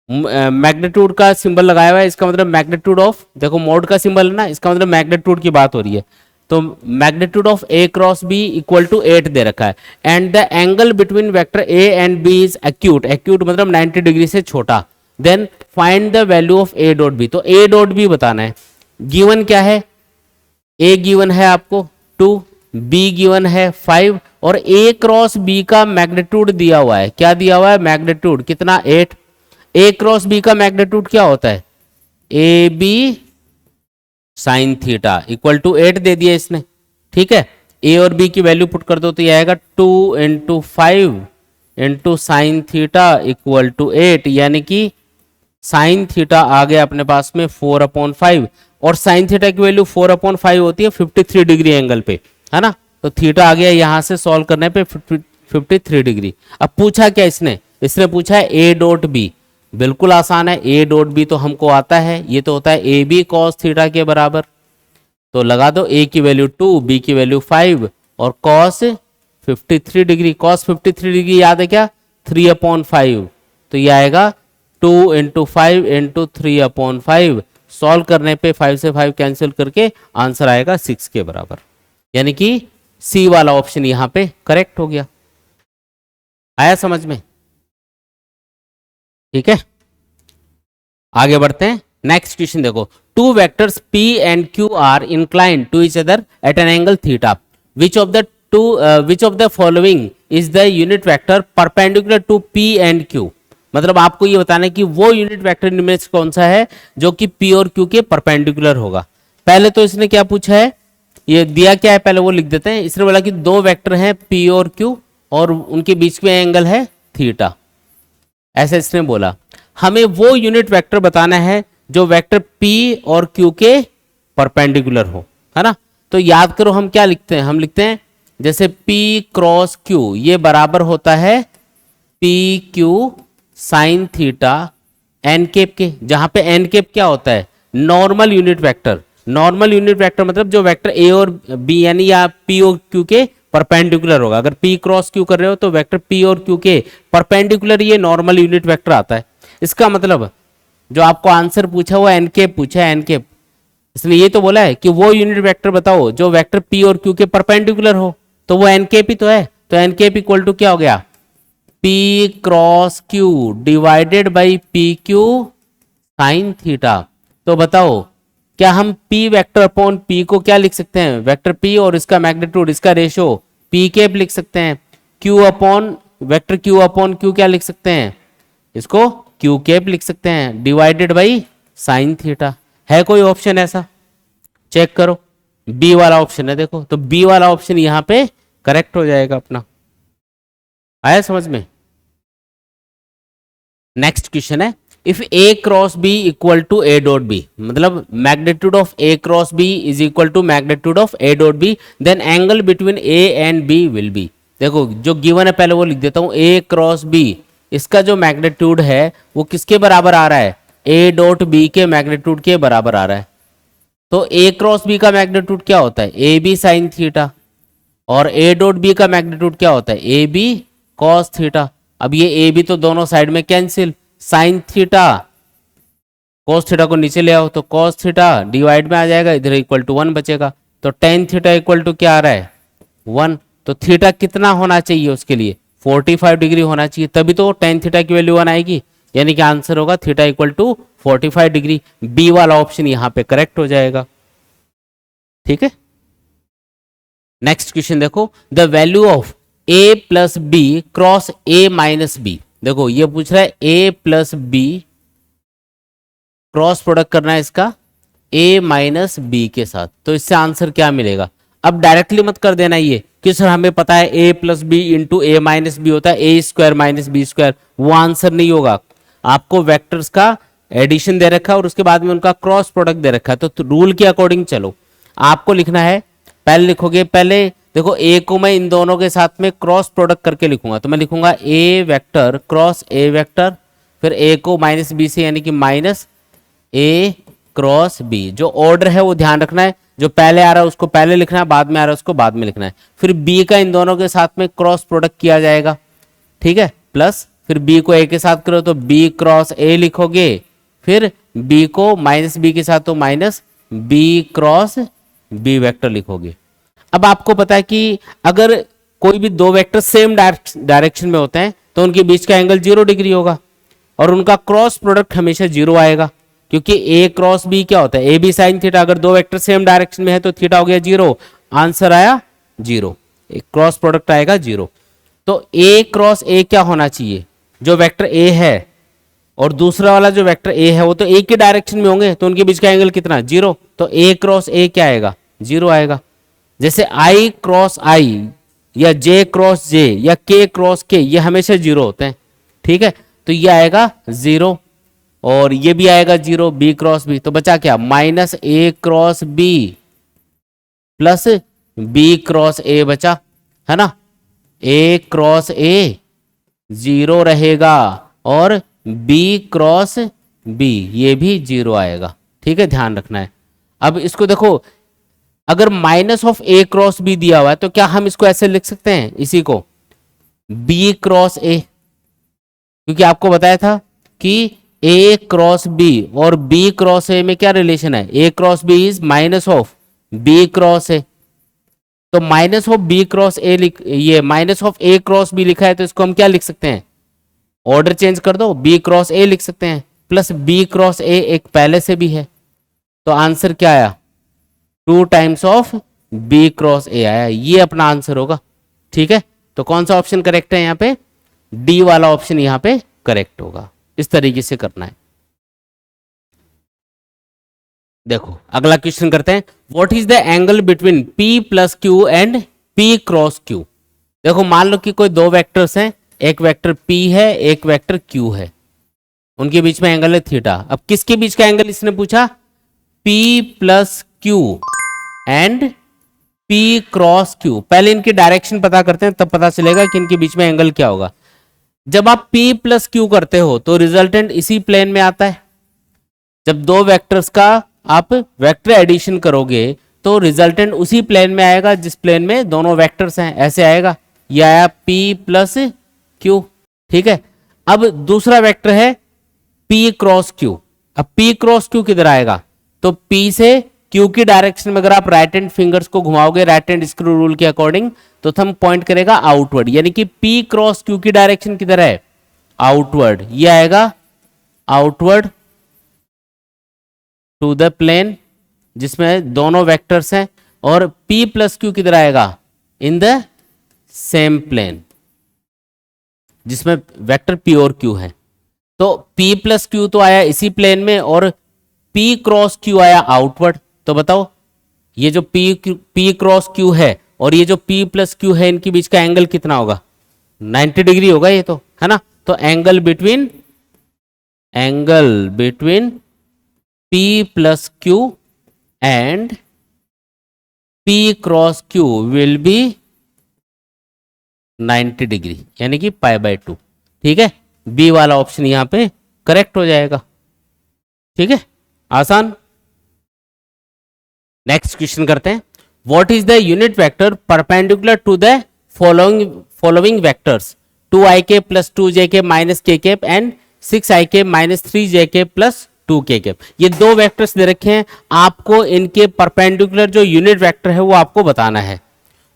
magnitude का सिंबल लगाया हुआ है, इसका मतलब मैग्नीट्यूड ऑफ, देखो मोड का सिंबल है ना, इसका मतलब मैग्नीट्यूड की बात हो रही है। तो magnitude of a cross b equal to 8 दे रखा है, and the angle between vector a and b is acute, acute मतलब 90 डिग्री से छोटा, then find the value of a dot b। तो a डॉट b बताना है। गिवन क्या है? a गिवन है आपको 2, b गिवन है 5 और a क्रॉस b का मैग्नीट्यूड दिया हुआ है। क्या दिया हुआ है? मैग्नीट्यूड कितना? 8। a क्रॉस b का मैग्नीट्यूड क्या होता है? A B sine theta equal to 8 दे दिया इसने। ठीक है, a और b की वैल्यू पुट कर दो तो ये आएगा 2 into 5 into sine theta equal to 8, यानी कि साइन थीटा आ गया अपने पास में 4/5, और साइन थीटा की वैल्यू 4/5 होती है 53 डिग्री एंगल पे, है ना। तो थीटा आ गया यहां से सॉल्व करने पे 53 डिग्री। अब पूछा क्या इसने? इसने पूछा है a डॉट बी। बिल्कुल आसान है, a डॉट बी तो हमको आता है, ये तो होता है ए बी कॉस थीटा के बराबर। तो लगा दो, a की वैल्यू 2, b की वैल्यू 5 और cos 53 डिग्री। cos 53 डिग्री याद है क्या? 3/5। तो ये आएगा 2 इंटू 5 इंटू 3/5। सॉल्व करने पे 5 से 5 कैंसिल करके आंसर आएगा 6 के बराबर, यानी कि सी वाला ऑप्शन यहां पे करेक्ट हो गया। आया समझ में? ठीक है, आगे बढ़ते हैं। नेक्स्ट क्वेश्चन देखो, two vectors p and q are inclined to each other at an angle theta, which of the following is the unit vector perpendicular to p and q। मतलब आपको ये बताना है कि वो यूनिट वेक्टर इनमें से कौन सा है जो कि p और q के परपेंडिकुलर होगा। पहले तो इसने क्या पूछा है, ये दिया क्या है पहले वो लिख देते हैं। इसने बोला कि दो वेक्टर हैं p और q और उनके बीच में एंगल है थीटा, ऐसा इसने बोला। हमें वो यूनिट वेक्टर बताना है जो वेक्टर p और q के परपेंडिकुलर हो, है ना। तो याद करो हम क्या लिखते हैं, हम लिखते हैं जैसे p क्रॉस q ये बराबर होता है p q sine theta N cap के, जहां पे एन केप क्या होता है? Normal unit vector. Normal unit vector मतलब जो वेक्टर a और b यानी या p और q के परपेंडिकुलर होगा। अगर p क्रॉस q कर रहे हो तो वेक्टर p और q के परपेंडिकुलर ये नॉर्मल यूनिट वेक्टर आता है। इसका मतलब जो आपको आंसर पूछा हुआ एन केप पूछा है, एन केप, इसने ये तो बोला है कि वो यूनिट वेक्टर बताओ जो वेक्टर p और q के परपेंडिकुलर हो, तो वो एन केप ही तो है। तो एन केप इक्वल टू क्या हो गया? p cross q divided by P Q sine theta. तो बताओ क्या हम p वेक्टर अपॉन p को क्या लिख सकते हैं? वेक्टर p और इसका मैग्नीट्यूड, इसका रेशो p कैप लिख सकते हैं। q upon vector q upon q क्या लिख सकते हैं? इसको q कैप लिख सकते हैं डिवाइडेड बाई साइन थीटा। है कोई ऑप्शन ऐसा? चेक करो, b वाला ऑप्शन है। देखो तो b वाला ऑप्शन यहां पे करेक्ट हो जाएगा अपना। आया समझ में? नेक्स्ट क्वेश्चन है, if a cross b equal to a dot b, मतलब magnitude of a cross b is equal to magnitude of a dot b, then angle between a and b will be. देखो जो गिवन है पहले वो लिख देता हूं, a क्रॉस b, इसका जो मैग्नीट्यूड है वो किसके बराबर आ रहा है? a डॉट b के मैग्नीट्यूड के बराबर आ रहा है। तो a क्रॉस b का मैग्नीट्यूड क्या होता है? ए बी साइन थीटा, और a डॉट b का मैग्नीट्यूड क्या होता है? A B cos theta. अब ये ए बी तो दोनों साइड में cancel, sine theta cos theta को नीचे ले आओ तो कॉस थीटा डिवाइड में आ जाएगा, इधर इक्वल टू 1 बचेगा। तो टेन थीटा इक्वल टू क्या आ रहा है? 1। तो थीटा कितना होना चाहिए उसके लिए? 45 डिग्री होना चाहिए, तभी तो टेन थीटा की वैल्यू 1 आएगी, यानी कि आंसर होगा theta equal to 45 degree. B वाला ऑप्शन यहां पे करेक्ट हो जाएगा। ठीक है, नेक्स्ट क्वेश्चन देखो, the value of a plus B cross a minus B, देखो ये पूछ रहा है A plus B, cross product करना है इसका ए माइनस बी के साथ, तो इससे आंसर क्या मिलेगा। अब डायरेक्टली मत कर देना ये कि सर हमें पता है A plus B into A minus B होता है A square minus B square, वो आंसर नहीं होगा। आपको वेक्टर्स का एडिशन दे रखा है और उसके बाद में उनका क्रॉस प्रोडक्ट दे रखा है, तो रूल के अकॉर्डिंग चलो। आपको लिखना है, पहले लिखोगे, पहले देखो ए को मैं इन दोनों के साथ में क्रॉस प्रोडक्ट करके लिखूंगा, तो मैं लिखूंगा ए वेक्टर क्रॉस ए वेक्टर, फिर ए को माइनस बी से यानी कि माइनस ए क्रॉस बी। जो ऑर्डर है वो ध्यान रखना है, जो पहले आ रहा है उसको पहले लिखना है, बाद में आ रहा है उसको बाद में लिखना है। फिर बी का इन दोनों के साथ में क्रॉस प्रोडक्ट किया जाएगा, ठीक है, प्लस फिर बी को ए के साथ करो तो बी क्रॉस ए लिखोगे, फिर बी को माइनस बी के साथ तो minus B cross B vector लिखोगे। अब आपको पता है कि अगर कोई भी दो वेक्टर सेम डायरेक्शन में होते हैं तो उनके बीच का एंगल 0 डिग्री होगा और उनका क्रॉस प्रोडक्ट हमेशा 0 आएगा, क्योंकि ए क्रॉस बी क्या होता है, ए बी साइन थीटा। अगर दो वेक्टर सेम डायरेक्शन में है तो थीटा हो गया 0, आंसर आया 0, एक क्रॉस प्रोडक्ट आएगा 0। तो ए क्रॉस ए क्या होना चाहिए, जो वेक्टर ए है और दूसरा वाला जो वेक्टर ए है वो तो एक ही डायरेक्शन में होंगे, तो उनके बीच का एंगल कितना 0, तो ए क्रॉस ए क्या आएगा 0 आएगा। जैसे आई क्रॉस आई या जे क्रॉस जे या के क्रॉस के, ये हमेशा 0 होते हैं, ठीक है, तो ये आएगा 0 और ये भी आएगा 0, बी क्रॉस बी, तो बचा क्या minus A cross B plus B cross A बचा, है ना। ए क्रॉस ए 0 रहेगा और बी क्रॉस बी ये भी 0 आएगा, ठीक है, ध्यान रखना है। अब इसको देखो, अगर minus of A cross B दिया हुआ है तो क्या हम इसको ऐसे लिख सकते हैं, इसी को बी क्रॉस ए, क्योंकि आपको बताया था कि ए क्रॉस बी और बी क्रॉस ए में क्या रिलेशन है, A cross B is minus of B cross A, तो minus of B cross A ये minus of A cross B लिखा है तो इसको हम क्या लिख सकते हैं, ऑर्डर चेंज कर दो, बी क्रॉस ए लिख सकते हैं, प्लस बी क्रॉस ए एक पहले से भी है, तो आंसर क्या आया 2 times of B cross A आया, ये अपना आंसर होगा, ठीक है। तो कौन सा ऑप्शन करेक्ट है यहाँ पे, डी वाला ऑप्शन यहाँ पे करेक्ट होगा। इस तरीके से करना है। देखो अगला क्वेश्चन करते हैं, what is the angle between P plus Q and P cross Q. देखो मान लो कि कोई दो वेक्टर्स हैं, एक वेक्टर P है एक वेक्टर Q है, उनके बीच में एंगल है थीटा। अब किसके बीच का एंगल इसने पूछा, P plus Q and P cross Q। पहले इनकी डायरेक्शन पता करते हैं, तब पता चलेगा कि इनके बीच में एंगल क्या होगा। जब आप P प्लस क्यू करते हो तो रिजल्टेंट इसी प्लेन में आता है। जब दो वेक्टर्स का आप वेक्टर एडिशन करोगे तो रिजल्टेंट उसी प्लेन में आएगा जिस प्लेन में दोनों वेक्टर्स हैं, ऐसे आएगा। यह आया P प्लस क्यू, ठीक है। अब दूसरा वेक्टर है P क्रॉस Q। अब P क्रॉस Q किधर आएगा, तो P से Q की डायरेक्शन में अगर आप राइट हैंड फिंगर्स को घुमाओगे राइट हैंड स्क्रू रूल के अकॉर्डिंग तो थंब पॉइंट करेगा आउटवर्ड, यानी कि P क्रॉस Q की डायरेक्शन किधर है, आउटवर्ड। ये आएगा आउटवर्ड टू द प्लेन जिसमें दोनों वेक्टर्स हैं, और P प्लस Q किधर आएगा, इन द सेम प्लेन जिसमें वेक्टर P और Q है। तो P प्लस Q तो आया इसी प्लेन में और P क्रॉस Q आया आउटवर्ड। तो बताओ ये जो P क्रॉस Q है और ये जो P प्लस Q है, इनके बीच का एंगल कितना होगा, 90 डिग्री होगा ये तो, है ना। तो angle between P plus Q and P cross Q will be 90 degree, यानी कि π/2, ठीक है। बी वाला ऑप्शन यहां पे करेक्ट हो जाएगा, ठीक है, आसान। नेक्स्ट क्वेश्चन करते हैं, what is the unit vector perpendicular to the following vectors 2ik plus 2jk minus kk and 6ik minus 3jk plus 2kk। ये दो वेक्टर्स दे रखे हैं, आपको इनके परपेंडिकुलर जो यूनिट वेक्टर है वो आपको बताना है।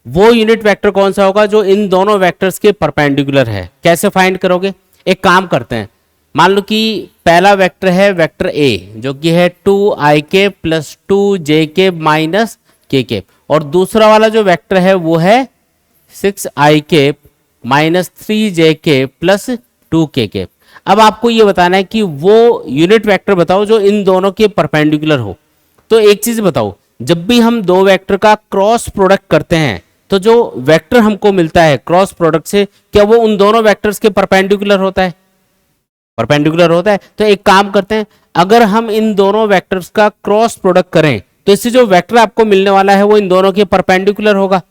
वो यूनिट वेक्टर कौन सा होगा जो इन दोनों वेक्टर्स के परपेंडिकुलर है। कैसे फाइंड करोगे, एक काम करते हैं, मान लो कि पहला वेक्टर है वेक्टर A जो कि है 2ik plus 2jk minus kk, और दूसरा वाला जो वेक्टर है वो है 6ik minus 3jk plus two के कैप। अब आपको ये बताना है कि वो यूनिट वेक्टर बताओ जो इन दोनों के परपेंडिकुलर हो। तो एक चीज बताओ, जब भी हम दो वेक्टर का क्रॉस प्रोडक्ट करते हैं तो जो वेक्टर हमको मिलता है क्रॉस प्रोडक्ट से, क्या वो उन दोनों वेक्टर्स के परपेंडिकुलर होता है? परपेंडिकुलर होता है। तो एक काम करते हैं, अगर हम इन दोनों वेक्टर्स का क्रॉस प्रोडक्ट करें तो इससे जो वेक्टर आपको मिलने वाला है वो इन दोनों के परपेंडिकुलर होगा,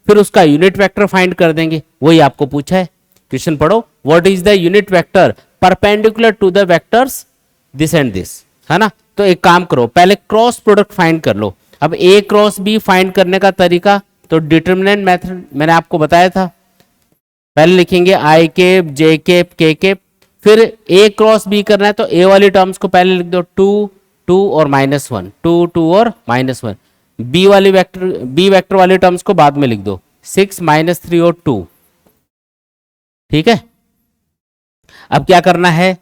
फिर उसका यूनिट वेक्टर फाइंड कर देंगे। वही आपको पूछा है, क्वेश्चन पढ़ो, what is the unit vector perpendicular to the vectors this and this, है ना। तो एक काम करो, पहले क्रॉस प्रोडक्ट फाइंड कर लो। अब ए क्रॉस बी फाइंड करने का तरीका, तो डिटर्मिनेंट मेथड मैंने आपको बताया था, पहले लिखेंगे आई केप जे केप के केप, फिर ए क्रॉस बी करना है तो ए वाली टर्म्स को पहले लिख दो, टू टू और -1, टू टू और -1। बी वाली वेक्टर, बी वेक्टर वाली टर्म्स को बाद में लिख दो, 6 -3 और 2। ठीक है, अब क्या करना है,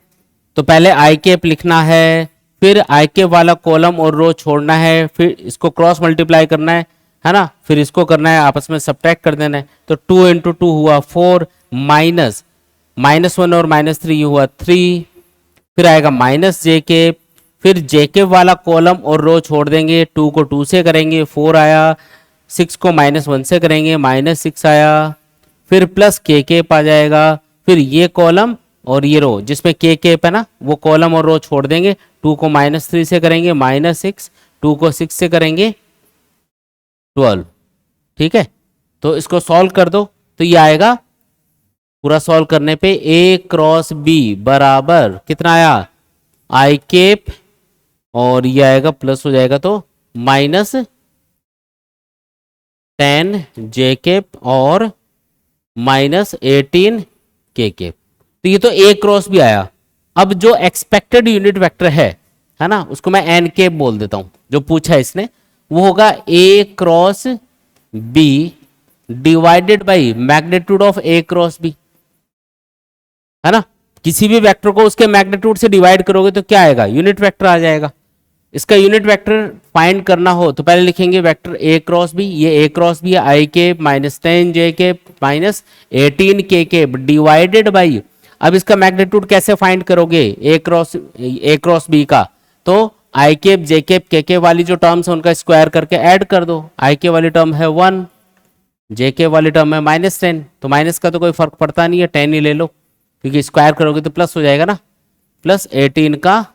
तो पहले आई केप लिखना है, फिर आई केप वाला कॉलम और रो छोड़ना है, फिर इसको क्रॉस मल्टीप्लाई करना है ना, फिर इसको करना है आपस में सब्ट्रैक्ट कर देना है। तो 2 × 2 हुआ 4, -1 और -3 हुआ 3, फिर आएगा माइनस जे केप, फिर जे केप वाला कॉलम और रो छोड़ देंगे, 2 को 2 से करेंगे 4 आया, 6 को -1 से करेंगे -6 आया, फिर प्लस के केप आ जाएगा, फिर ये कॉलम और ये रो जिसमें के केप है ना, वो कॉलम और रो छोड़ देंगे, 2 को -3 से करेंगे -6, 2 को 6 से करेंगे 12। ठीक है, तो इसको सॉल्व कर दो, तो ये आएगा, पूरा सॉल्व करने पे ए क्रॉस बी बराबर कितना आया, आई केप, और ये आएगा प्लस हो जाएगा तो -10 जे केप और -18 के केप। तो ये तो ए क्रॉस बी आया। अब जो एक्सपेक्टेड यूनिट वेक्टर है ना, उसको मैं एन केप बोल देता हूं, जो पूछा है इसने, वो होगा A cross B divided by magnitude of A cross B, है ना। किसी भी वेक्टर को उसके मैग्नीट्यूड से डिवाइड करोगे तो क्या आएगा, यूनिट वेक्टर आ जाएगा। इसका यूनिट वेक्टर फाइंड करना हो तो पहले लिखेंगे वेक्टर ए क्रॉस बी, ये ए क्रॉस बी है, आई केप -10 जे केप -18 के केप डिवाइडेड बाई, अब इसका मैग्नीट्यूड कैसे फाइंड करोगे ए क्रॉस बी का, तो आई केप जे केप के केप वाली जो टर्म्स है उनका स्क्वायर करके ऐड कर दो। आई के वाली टर्म है 1, जे के वाली टर्म है -10, तो माइनस का तो कोई फर्क पड़ता नहीं है, 10 ही ले लो, क्योंकि स्क्वायर करोगे तो प्लस हो जाएगा ना, +18 का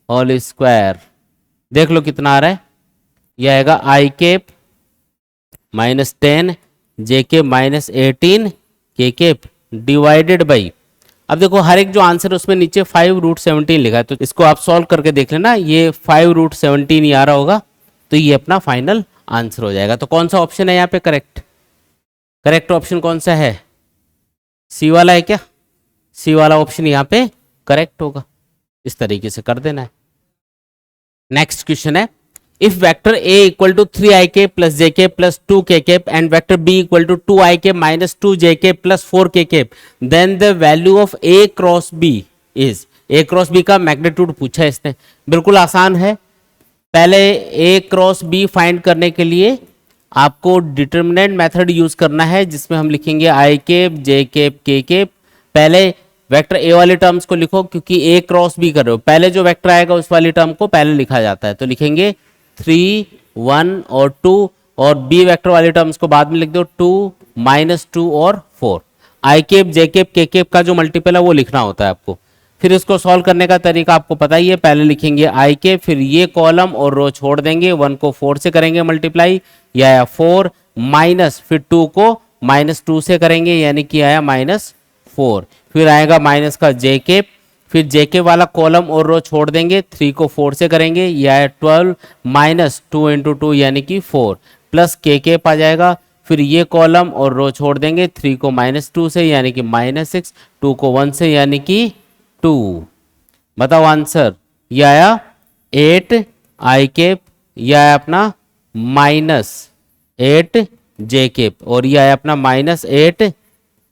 होल स्क्वायर। देख लो कितना आ रहा है, यह आएगा आई केप -10 जे के -18 के केप डिवाइडेड बाई, अब देखो हर एक जो आंसर है उसमें नीचे 5√17 लिखा है, तो इसको आप सॉल्व करके देख लेना, ये 5√17 ही आ रहा होगा, तो ये अपना फाइनल आंसर हो जाएगा। तो कौन सा ऑप्शन है यहाँ पे करेक्ट, करेक्ट ऑप्शन कौन सा है, सी वाला है क्या, सी वाला ऑप्शन यहाँ पे करेक्ट होगा। इस तरीके से कर देना है। नेक्स्ट क्वेश्चन है, if vector a equal to 3ik plus jk plus 2kk and vector b equal to 2ik minus 2jk plus 4kk, then the value of a cross b is, a cross b का मैग्नीट्यूड पूछा है इसने, बिल्कुल आसान है। पहले a क्रॉस b फाइंड करने के लिए आपको डिटर्मिनेंट मेथड यूज करना है, जिसमें हम लिखेंगे आई केप जे केप के केप। पहले वेक्टर ए वाले टर्म्स को लिखो, क्योंकि ए क्रॉस बी कर रहे हो, पहले जो वेक्टर आएगा उस वाली टर्म को पहले लिखा जाता है, तो लिखेंगे 3, 1 और 2, और बी वेक्टर वाली टर्म्स को बाद में लिख दो, 2, -2 और 4। आई केप जे केप के केप का जो मल्टीपल है वो लिखना होता है आपको। फिर इसको सॉल्व करने का तरीका आपको पता ही है, पहले लिखेंगे आई केप, फिर ये कॉलम और रो छोड़ देंगे, 1 को 4 से करेंगे मल्टीप्लाई, यह आया 4, माइनस फिर 2 को -2 से करेंगे, यानी कि आया -4, फिर आएगा माइनस का जे केप, फिर जे के वाला कॉलम और रो छोड़ देंगे, 3 को 4 से करेंगे, यह है 12 -2 × 2 यानी कि 4, प्लस के केप आ जाएगा, फिर ये कॉलम और रो छोड़ देंगे, 3 को -2 से यानी कि -6, 2 को 1 से यानी कि 2। बताओ आंसर, यह आया 8 आई केप, यह आया अपना -8 जे केप, और यह आया अपना -8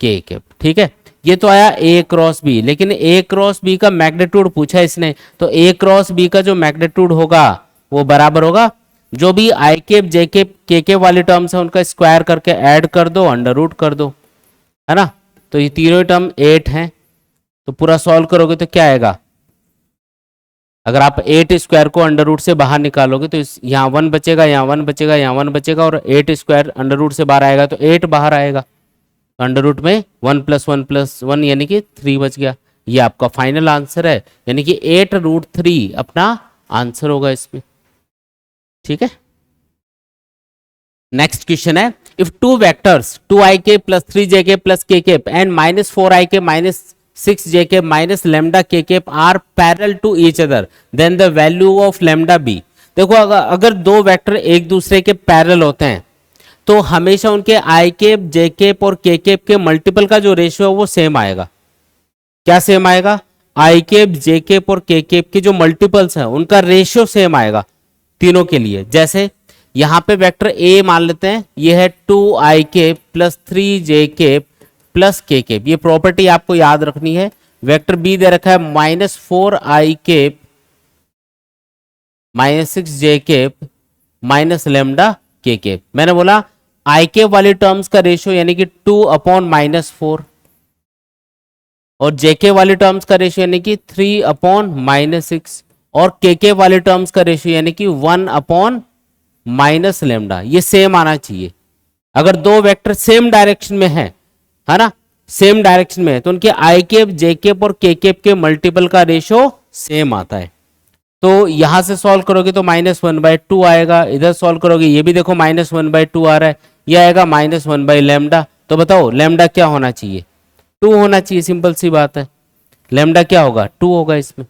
के केप। ठीक है, ये तो आया a क्रॉस बी, लेकिन a क्रॉस बी का मैग्नीट्यूड पूछा है इसने, तो a क्रॉस बी का जो मैग्नीट्यूड होगा वो बराबर होगा, जो भी आई केप जे केप के केप वाली टर्म्स है उनका स्क्वायर करके ऐड कर दो, अंडर रूट कर दो, है ना। तो ये तीनों टर्म 8 हैं, तो पूरा सॉल्व करोगे तो क्या आएगा, अगर आप 8 स्क्वायर को अंडर रूट से बाहर निकालोगे तो इस यहाँ 1 बचेगा, यहाँ 1 बचेगा, यहाँ 1 बचेगा, और 8 स्क्वायर अंडर रूट से बाहर आएगा तो 8 बाहर आएगा, तो अंडर रूट में 1 + 1 + 1 यानी कि 3 बच गया। ये आपका फाइनल आंसर है, यानी कि 8√3 अपना आंसर होगा इसमें। ठीक है, नेक्स्ट क्वेश्चन है, if two vectors 2ik + 3jk + kk एंड -4ik -6jk -λkk are parallel to each other then the value of lambda be. देखो अगर दो वेक्टर एक दूसरे के पैरेलल होते हैं तो हमेशा उनके आई केप, जे केप और के केप के मल्टीपल का जो रेशियो है वो सेम आएगा। क्या सेम आएगा, आई केप, जे केप और के केप के जो मल्टीपल्स हैं उनका रेशियो सेम आएगा तीनों के लिए। जैसे यहां पे वेक्टर ए मान लेते हैं, ये है 2i cap + 3j + k cap, ये प्रॉपर्टी आपको याद रखनी है। वेक्टर बी दे रखा है -4i cap -6j cap -λ k cap. मैंने बोला आई केप वाली टर्म्स का रेशियो यानी कि 2/-4 और जेके वाली टर्म्स का रेशियो यानी कि 3/-6 और केके वाली टर्म्स का रेशियो यानी कि 1/-λ। ये सेम आना चाहिए। अगर दो वेक्टर सेम डायरेक्शन में है ना, सेम डायरेक्शन में है तो उनके आई केप, जे केप और के केप के मल्टीपल का रेशियो सेम आता है। तो यहां से सॉल्व करोगे तो -1/2 आएगा, इधर सॉल्व करोगे ये भी देखो -1/2 आ रहा है, ये आएगा -1/λ। तो बताओ लैम्डा क्या होना चाहिए, 2 होना चाहिए, सिंपल सी बात है। लैम्डा क्या होगा, 2 होगा इसमें।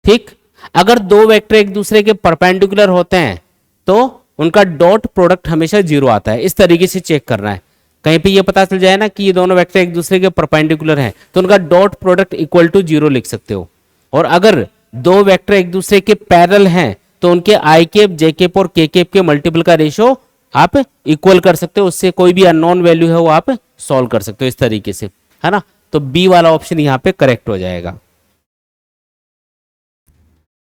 ठीक, अगर दो वेक्टर एक दूसरे के परपेंडिकुलर होते हैं तो उनका डॉट प्रोडक्ट हमेशा 0 आता है। इस तरीके से चेक करना है, कहीं पे ये पता चल जाए ना कि ये दोनों वेक्टर एक दूसरे के परपेंडिकुलर हैं तो उनका डॉट प्रोडक्ट = 0 लिख सकते हो। और अगर दो वेक्टर एक दूसरे के पैरेलल हैं तो उनके आई केप, जे केप और के केप के मल्टीपल का रेशियो आप इक्वल कर सकते हो, उससे कोई भी अननोन वैल्यू है वो आप सॉल्व कर सकते हो इस तरीके से, है ना। तो बी वाला ऑप्शन यहां पे करेक्ट हो जाएगा।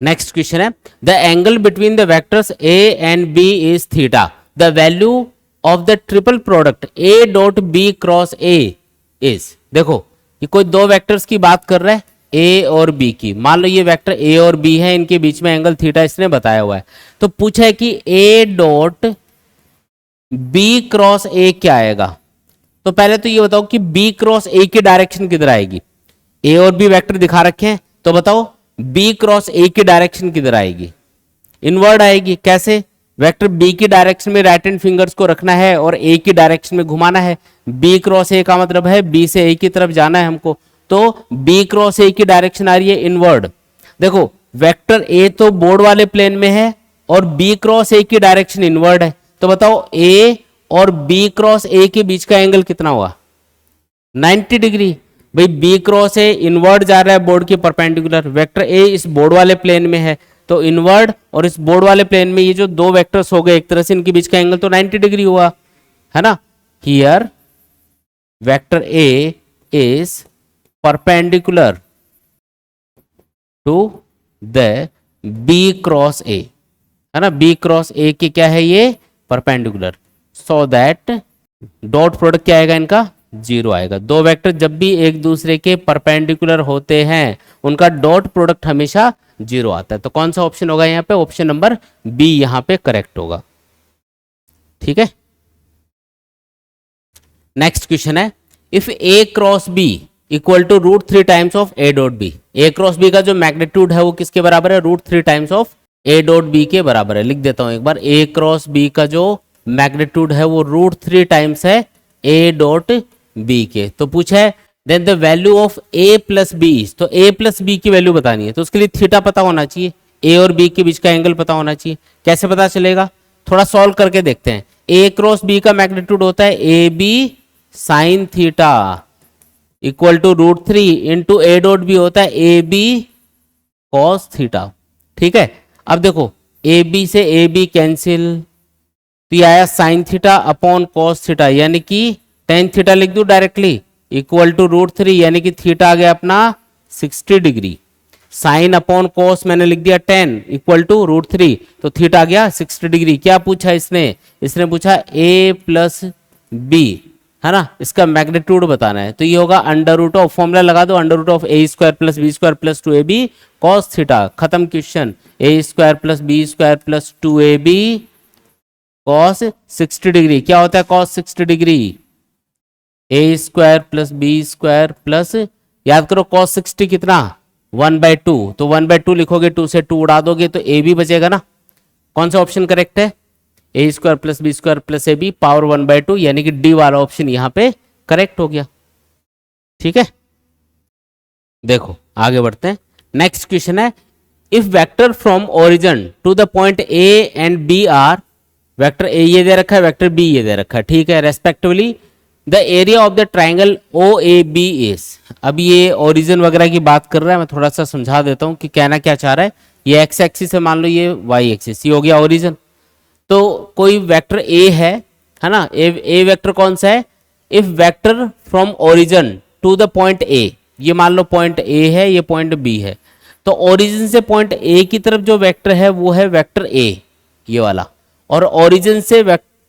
नेक्स्ट क्वेश्चन है, the angle between the vectors A and B is theta, the value of the triple product A.B cross A is. देखो ये कोई दो वेक्टर्स की बात कर रहा है, ए और बी की। मान लो ये वेक्टर ए और बी है, इनके बीच में एंगल थीटा इसने बताया हुआ है। तो पूछा है कि A.B क्रॉस A क्या आएगा। तो पहले तो ये बताओ कि B क्रॉस A की डायरेक्शन किधर आएगी। ए और बी वेक्टर दिखा रखे हैं, तो बताओ B क्रॉस A की डायरेक्शन किधर आएगी, इनवर्ड आएगी। कैसे, वेक्टर B की डायरेक्शन में राइट हैंड फिंगर्स को रखना है और A की डायरेक्शन में घुमाना है। B क्रॉस A का मतलब है B से A की तरफ जाना है हमको, तो B क्रॉस A की डायरेक्शन आ रही है इनवर्ड। देखो वेक्टर A तो बोर्ड वाले प्लेन में है और B क्रॉस A की डायरेक्शन इनवर्ड है, तो बताओ A और B क्रॉस A के बीच का एंगल कितना हुआ, 90 डिग्री। भाई B क्रॉस A इनवर्ड जा रहा है बोर्ड के परपेंडिकुलर, वेक्टर A इस बोर्ड वाले प्लेन में है तो इनवर्ड, और इस बोर्ड वाले प्लेन में ये जो दो वेक्टर्स हो गए एक तरह से, इनके बीच का एंगल तो 90 डिग्री हुआ, है ना। Here vector A is perpendicular to the B cross A, है ना। B क्रॉस A के क्या है, ये perpendicular, so that dot product क्या आएगा, इनका 0 आएगा। दो वेक्टर जब भी एक दूसरे के परपेंडिकुलर होते हैं उनका डॉट प्रोडक्ट हमेशा 0 आता है। तो कौन सा ऑप्शन होगा यहाँ पे, ऑप्शन नंबर बी यहाँ पे करेक्ट होगा। ठीक है, नेक्स्ट क्वेश्चन है, if A cross B equal to √3 times of A.B। A cross B का जो मैग्नीट्यूड है वो किसके बराबर है, √3 टाइम्स ऑफ A.B के बराबर है। लिख देता हूं एक बार, A क्रॉस B का जो मैग्नीट्यूड है वो √3 टाइम्स है A.B के। तो पूछा है then the value of A + B, तो A + B की वैल्यू बतानी है, तो उसके लिए थीटा पता होना चाहिए, A और B के बीच का एंगल पता होना चाहिए। कैसे पता चलेगा, थोड़ा सॉल्व करके देखते हैं। A क्रॉस B का मैग्नीट्यूड होता है AB sin theta equal to √3 into A.B होता है AB cos थीटा। ठीक है, अब देखो AB से AB कैंसिल, तो ये आया sin theta upon cos theta, यानी कि tan थीटा लिख दूं डायरेक्टली, इक्वल टू √3 यानी कि थीटा आ गया अपना 60 डिग्री। साइन अपॉन कॉस मैंने लिख दिया 10 इक्वल टू √3, तो थीटा आ गया 60 डिग्री। क्या पूछा इसने, इसने पूछा A + B है ना, इसका मैग्नीट्यूड बताना है, तो ये होगा अंडर रूट ऑफ, फॉर्मूला लगा दो, under root of A square plus B square plus 2ab cos theta, खत्म question. A square plus B square plus 2ab cos 60 degree, क्या होता है cos 60 degree, A square plus B square plus, याद करो कॉस 60 कितना 1/2, तो 1/2 लिखोगे, 2 से 2 उड़ा दोगे तो ए भी बचेगा ना। कौन सा ऑप्शन करेक्ट है, A square plus B square plus A B power 1/2, यानी कि डी वाला ऑप्शन यहां पे करेक्ट हो गया। ठीक है, देखो आगे बढ़ते हैं। नेक्स्ट क्वेश्चन है, if vector from origin to the point A and B are, vector A ये दे रखा है, वेक्टर बी ये दे रखा है, ठीक है, respectively the area of the triangle O A B is. अब ये ओरिजिन वगैरह की बात कर रहा है, मैं थोड़ा सा समझा देता हूं कि कहना क्या चाह रहा है। ये एक्स एक्सिस है, मान लो ये वाई एक्सिस, ये हो गया ओरिजिन। तो कोई वेक्टर ए है ना, ए वेक्टर कौन सा है, if vector from origin to the point A, ये मान लो पॉइंट ए है, ये पॉइंट बी है, तो ओरिजिन से पॉइंट ए की तरफ जो वेक्टर है वो है वेक्टर ए, ये वाला, और ओरिजिन से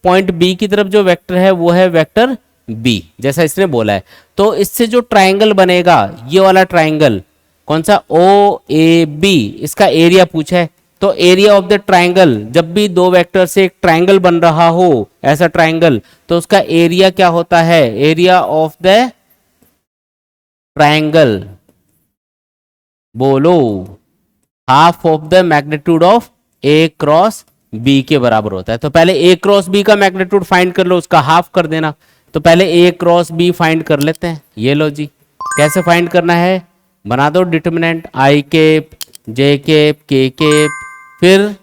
पॉइंट बी की तरफ जो वेक्टर है वो है वेक्टर बी, जैसा इसने बोला है। तो इससे जो ट्राइंगल बनेगा, ये वाला ट्राइंगल कौन सा, ओ ए बी, इसका एरिया पूछा है। तो एरिया ऑफ द ट्राइंगल, जब भी दो वेक्टर से एक ट्राइंगल बन रहा हो, ऐसा ट्राइंगल, तो उसका एरिया क्या होता है, एरिया ऑफ द ट्राइंगल, बोलो, half of the magnitude of A cross B के बराबर होता है। तो पहले ए क्रॉस बी का मैग्नीट्यूड फाइंड कर लो, उसका हाफ कर देना। तो पहले ए क्रॉस बी फाइंड कर लेते हैं, ये लो जी, कैसे फाइंड करना है, बना दो डिटर्मिनेंट, आई केप जे केप के केप, फिर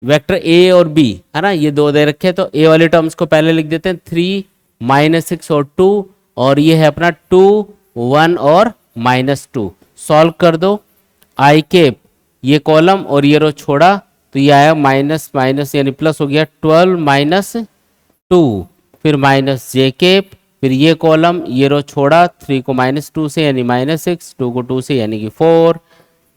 वेक्टर ए और बी, है ना, ये दो दे रखे, तो ए वाले टर्म्स को पहले लिख देते हैं, 3 -6 और 2, और ये है अपना 2 1 और -2, सॉल्व कर दो। आई केप ये कॉलम और ये रो छोड़ा, तो ये आया माइनस माइनस यानी प्लस हो गया, 12 - 2, फिर माइनस जे केप, फिर ये कॉलम ये रो छोड़ा, 3 को -2 से यानी -6, 2 को 2 से यानी कि 4,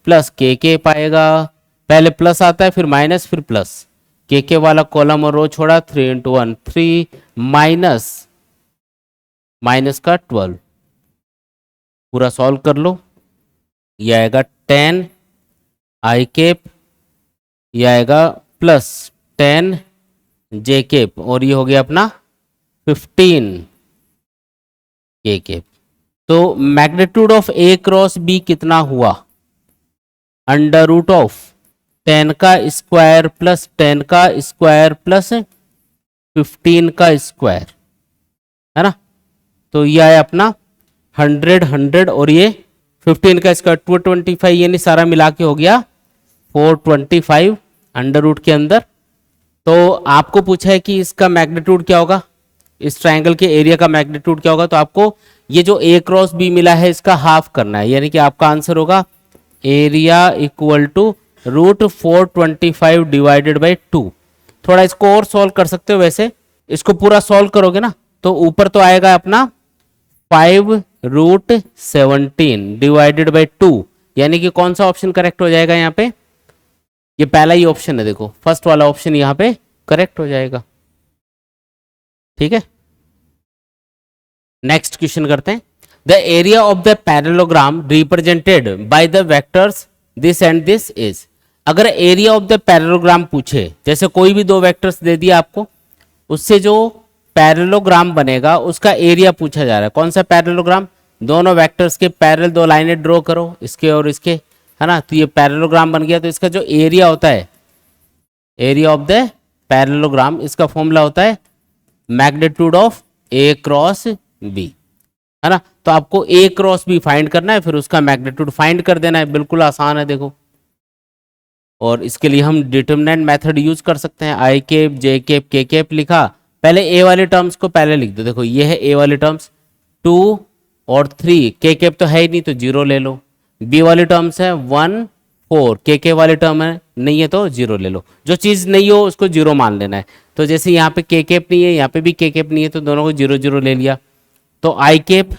प्लस के केप आएगा, पहले प्लस आता है फिर माइनस फिर प्लस, के वाला कॉलम और रो छोड़ा, 3 × 1 3, माइनस का 12, पूरा सॉल्व कर लो, ये आएगा 10 आई केप, ये आएगा प्लस 10 जे केप, और ये हो गया अपना 15 के केप। तो magnitude of A cross B कितना हुआ, अंडर रूट ऑफ 10 का स्क्वायर प्लस 10 का स्क्वायर प्लस 15 का स्क्वायर, है ना, तो ये आया अपना 100 100, और ये 15 का स्क्वायर 225, यानी सारा मिला के हो गया 425 अंडर रूट के अंदर। तो आपको पूछा है कि इसका मैग्नीट्यूड क्या होगा, इस ट्रायंगल के एरिया का मैग्नीट्यूड क्या होगा, तो आपको ये जो ए क्रॉस बी मिला है इसका हाफ करना है, यानी कि आपका आंसर होगा area equal to √425 divided by 2। थोड़ा इसको और सॉल्व कर सकते हो, वैसे इसको पूरा सॉल्व करोगे ना तो ऊपर तो आएगा अपना 5√17 डिवाइडेड बाई 2, यानी कि कौन सा ऑप्शन करेक्ट हो जाएगा यहाँ पे, ये पहला ही ऑप्शन है, देखो फर्स्ट वाला ऑप्शन यहाँ पे करेक्ट हो जाएगा। ठीक है, नेक्स्ट क्वेश्चन करते हैं। The area of the parallelogram represented by the vectors this and this is. अगर एरिया ऑफ द पैरेललोग्राम पूछे, जैसे कोई भी दो वेक्टर्स दे दिया आपको, उससे जो पैरेललोग्राम बनेगा उसका एरिया पूछा जा रहा है। कौन सा पैरेललोग्राम, दोनों वेक्टर्स के पैरेलल दो लाइनें ड्रॉ करो, इसके और इसके, है ना, तो ये पैरेललोग्राम बन गया। तो इसका जो एरिया होता है, एरिया ऑफ द पैरेललोग्राम, इसका फॉर्मूला होता है magnitude of A cross B, है ना। तो आपको ए क्रॉस बी फाइंड करना है, फिर उसका मैग्नीट्यूड फाइंड कर देना है, बिल्कुल आसान है देखो। और इसके लिए हम डिटर्मिनेंट मेथड यूज कर सकते हैं, आई केप जे केप के केप लिखा, पहले ए वाले टर्म्स को पहले लिख दो, देखो ये है ए वाले टर्म्स 2 और 3, के केप तो है ही नहीं तो 0 ले लो, बी वाले टर्म्स है 1 4, के वाले टर्म है नहीं है तो 0 ले लो, जो चीज नहीं हो उसको 0 मान लेना है। तो जैसे यहाँ पे के केप नहीं है, यहाँ पे भी के केप नहीं है, तो दोनों को 0 0 ले लिया। तो आई केप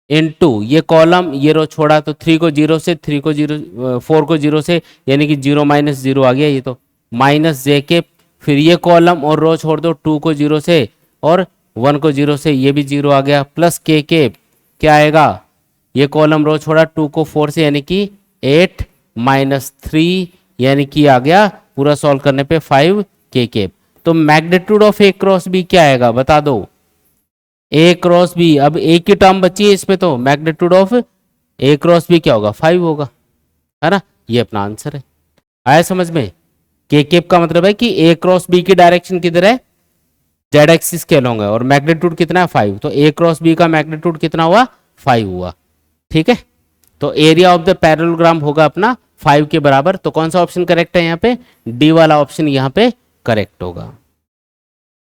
इनटू ये कॉलम ये रो छोड़ा, तो 3 को 0 से 3 को 0 4 को 0 से, यानी कि 0 - 0 आ गया, ये तो माइनस जे केप, फिर ये कॉलम और रो छोड़ दो 2 को 0 से, और 1 को 0 से ये भी 0 आ गया, प्लस के केप क्या आएगा, ये कॉलम रो छोड़ा 2 को 4 से यानी कि 8 माइनस 3 यानी कि आ गया पूरा सॉल्व करने पे 5 के केप। तो magnitude of A cross B क्या आएगा बता दो, ए क्रॉस बी, अब ए की टर्म बची है इसमें, तो magnitude of A cross B क्या होगा 5 होगा, है ना, ये अपना आंसर है। आया समझ में, के केप का मतलब है कि ए क्रॉस बी की डायरेक्शन किधर है, जेड एक्सिस के अलॉन्ग है, और मैग्नीट्यूड कितना है 5, तो ए क्रॉस बी का मैग्नीट्यूड कितना हुआ 5 हुआ, ठीक है। तो एरिया ऑफ द पैरेललोग्राम होगा अपना 5 के बराबर। तो कौन सा ऑप्शन करेक्ट है यहाँ पे, डी वाला ऑप्शन यहाँ पे करेक्ट होगा।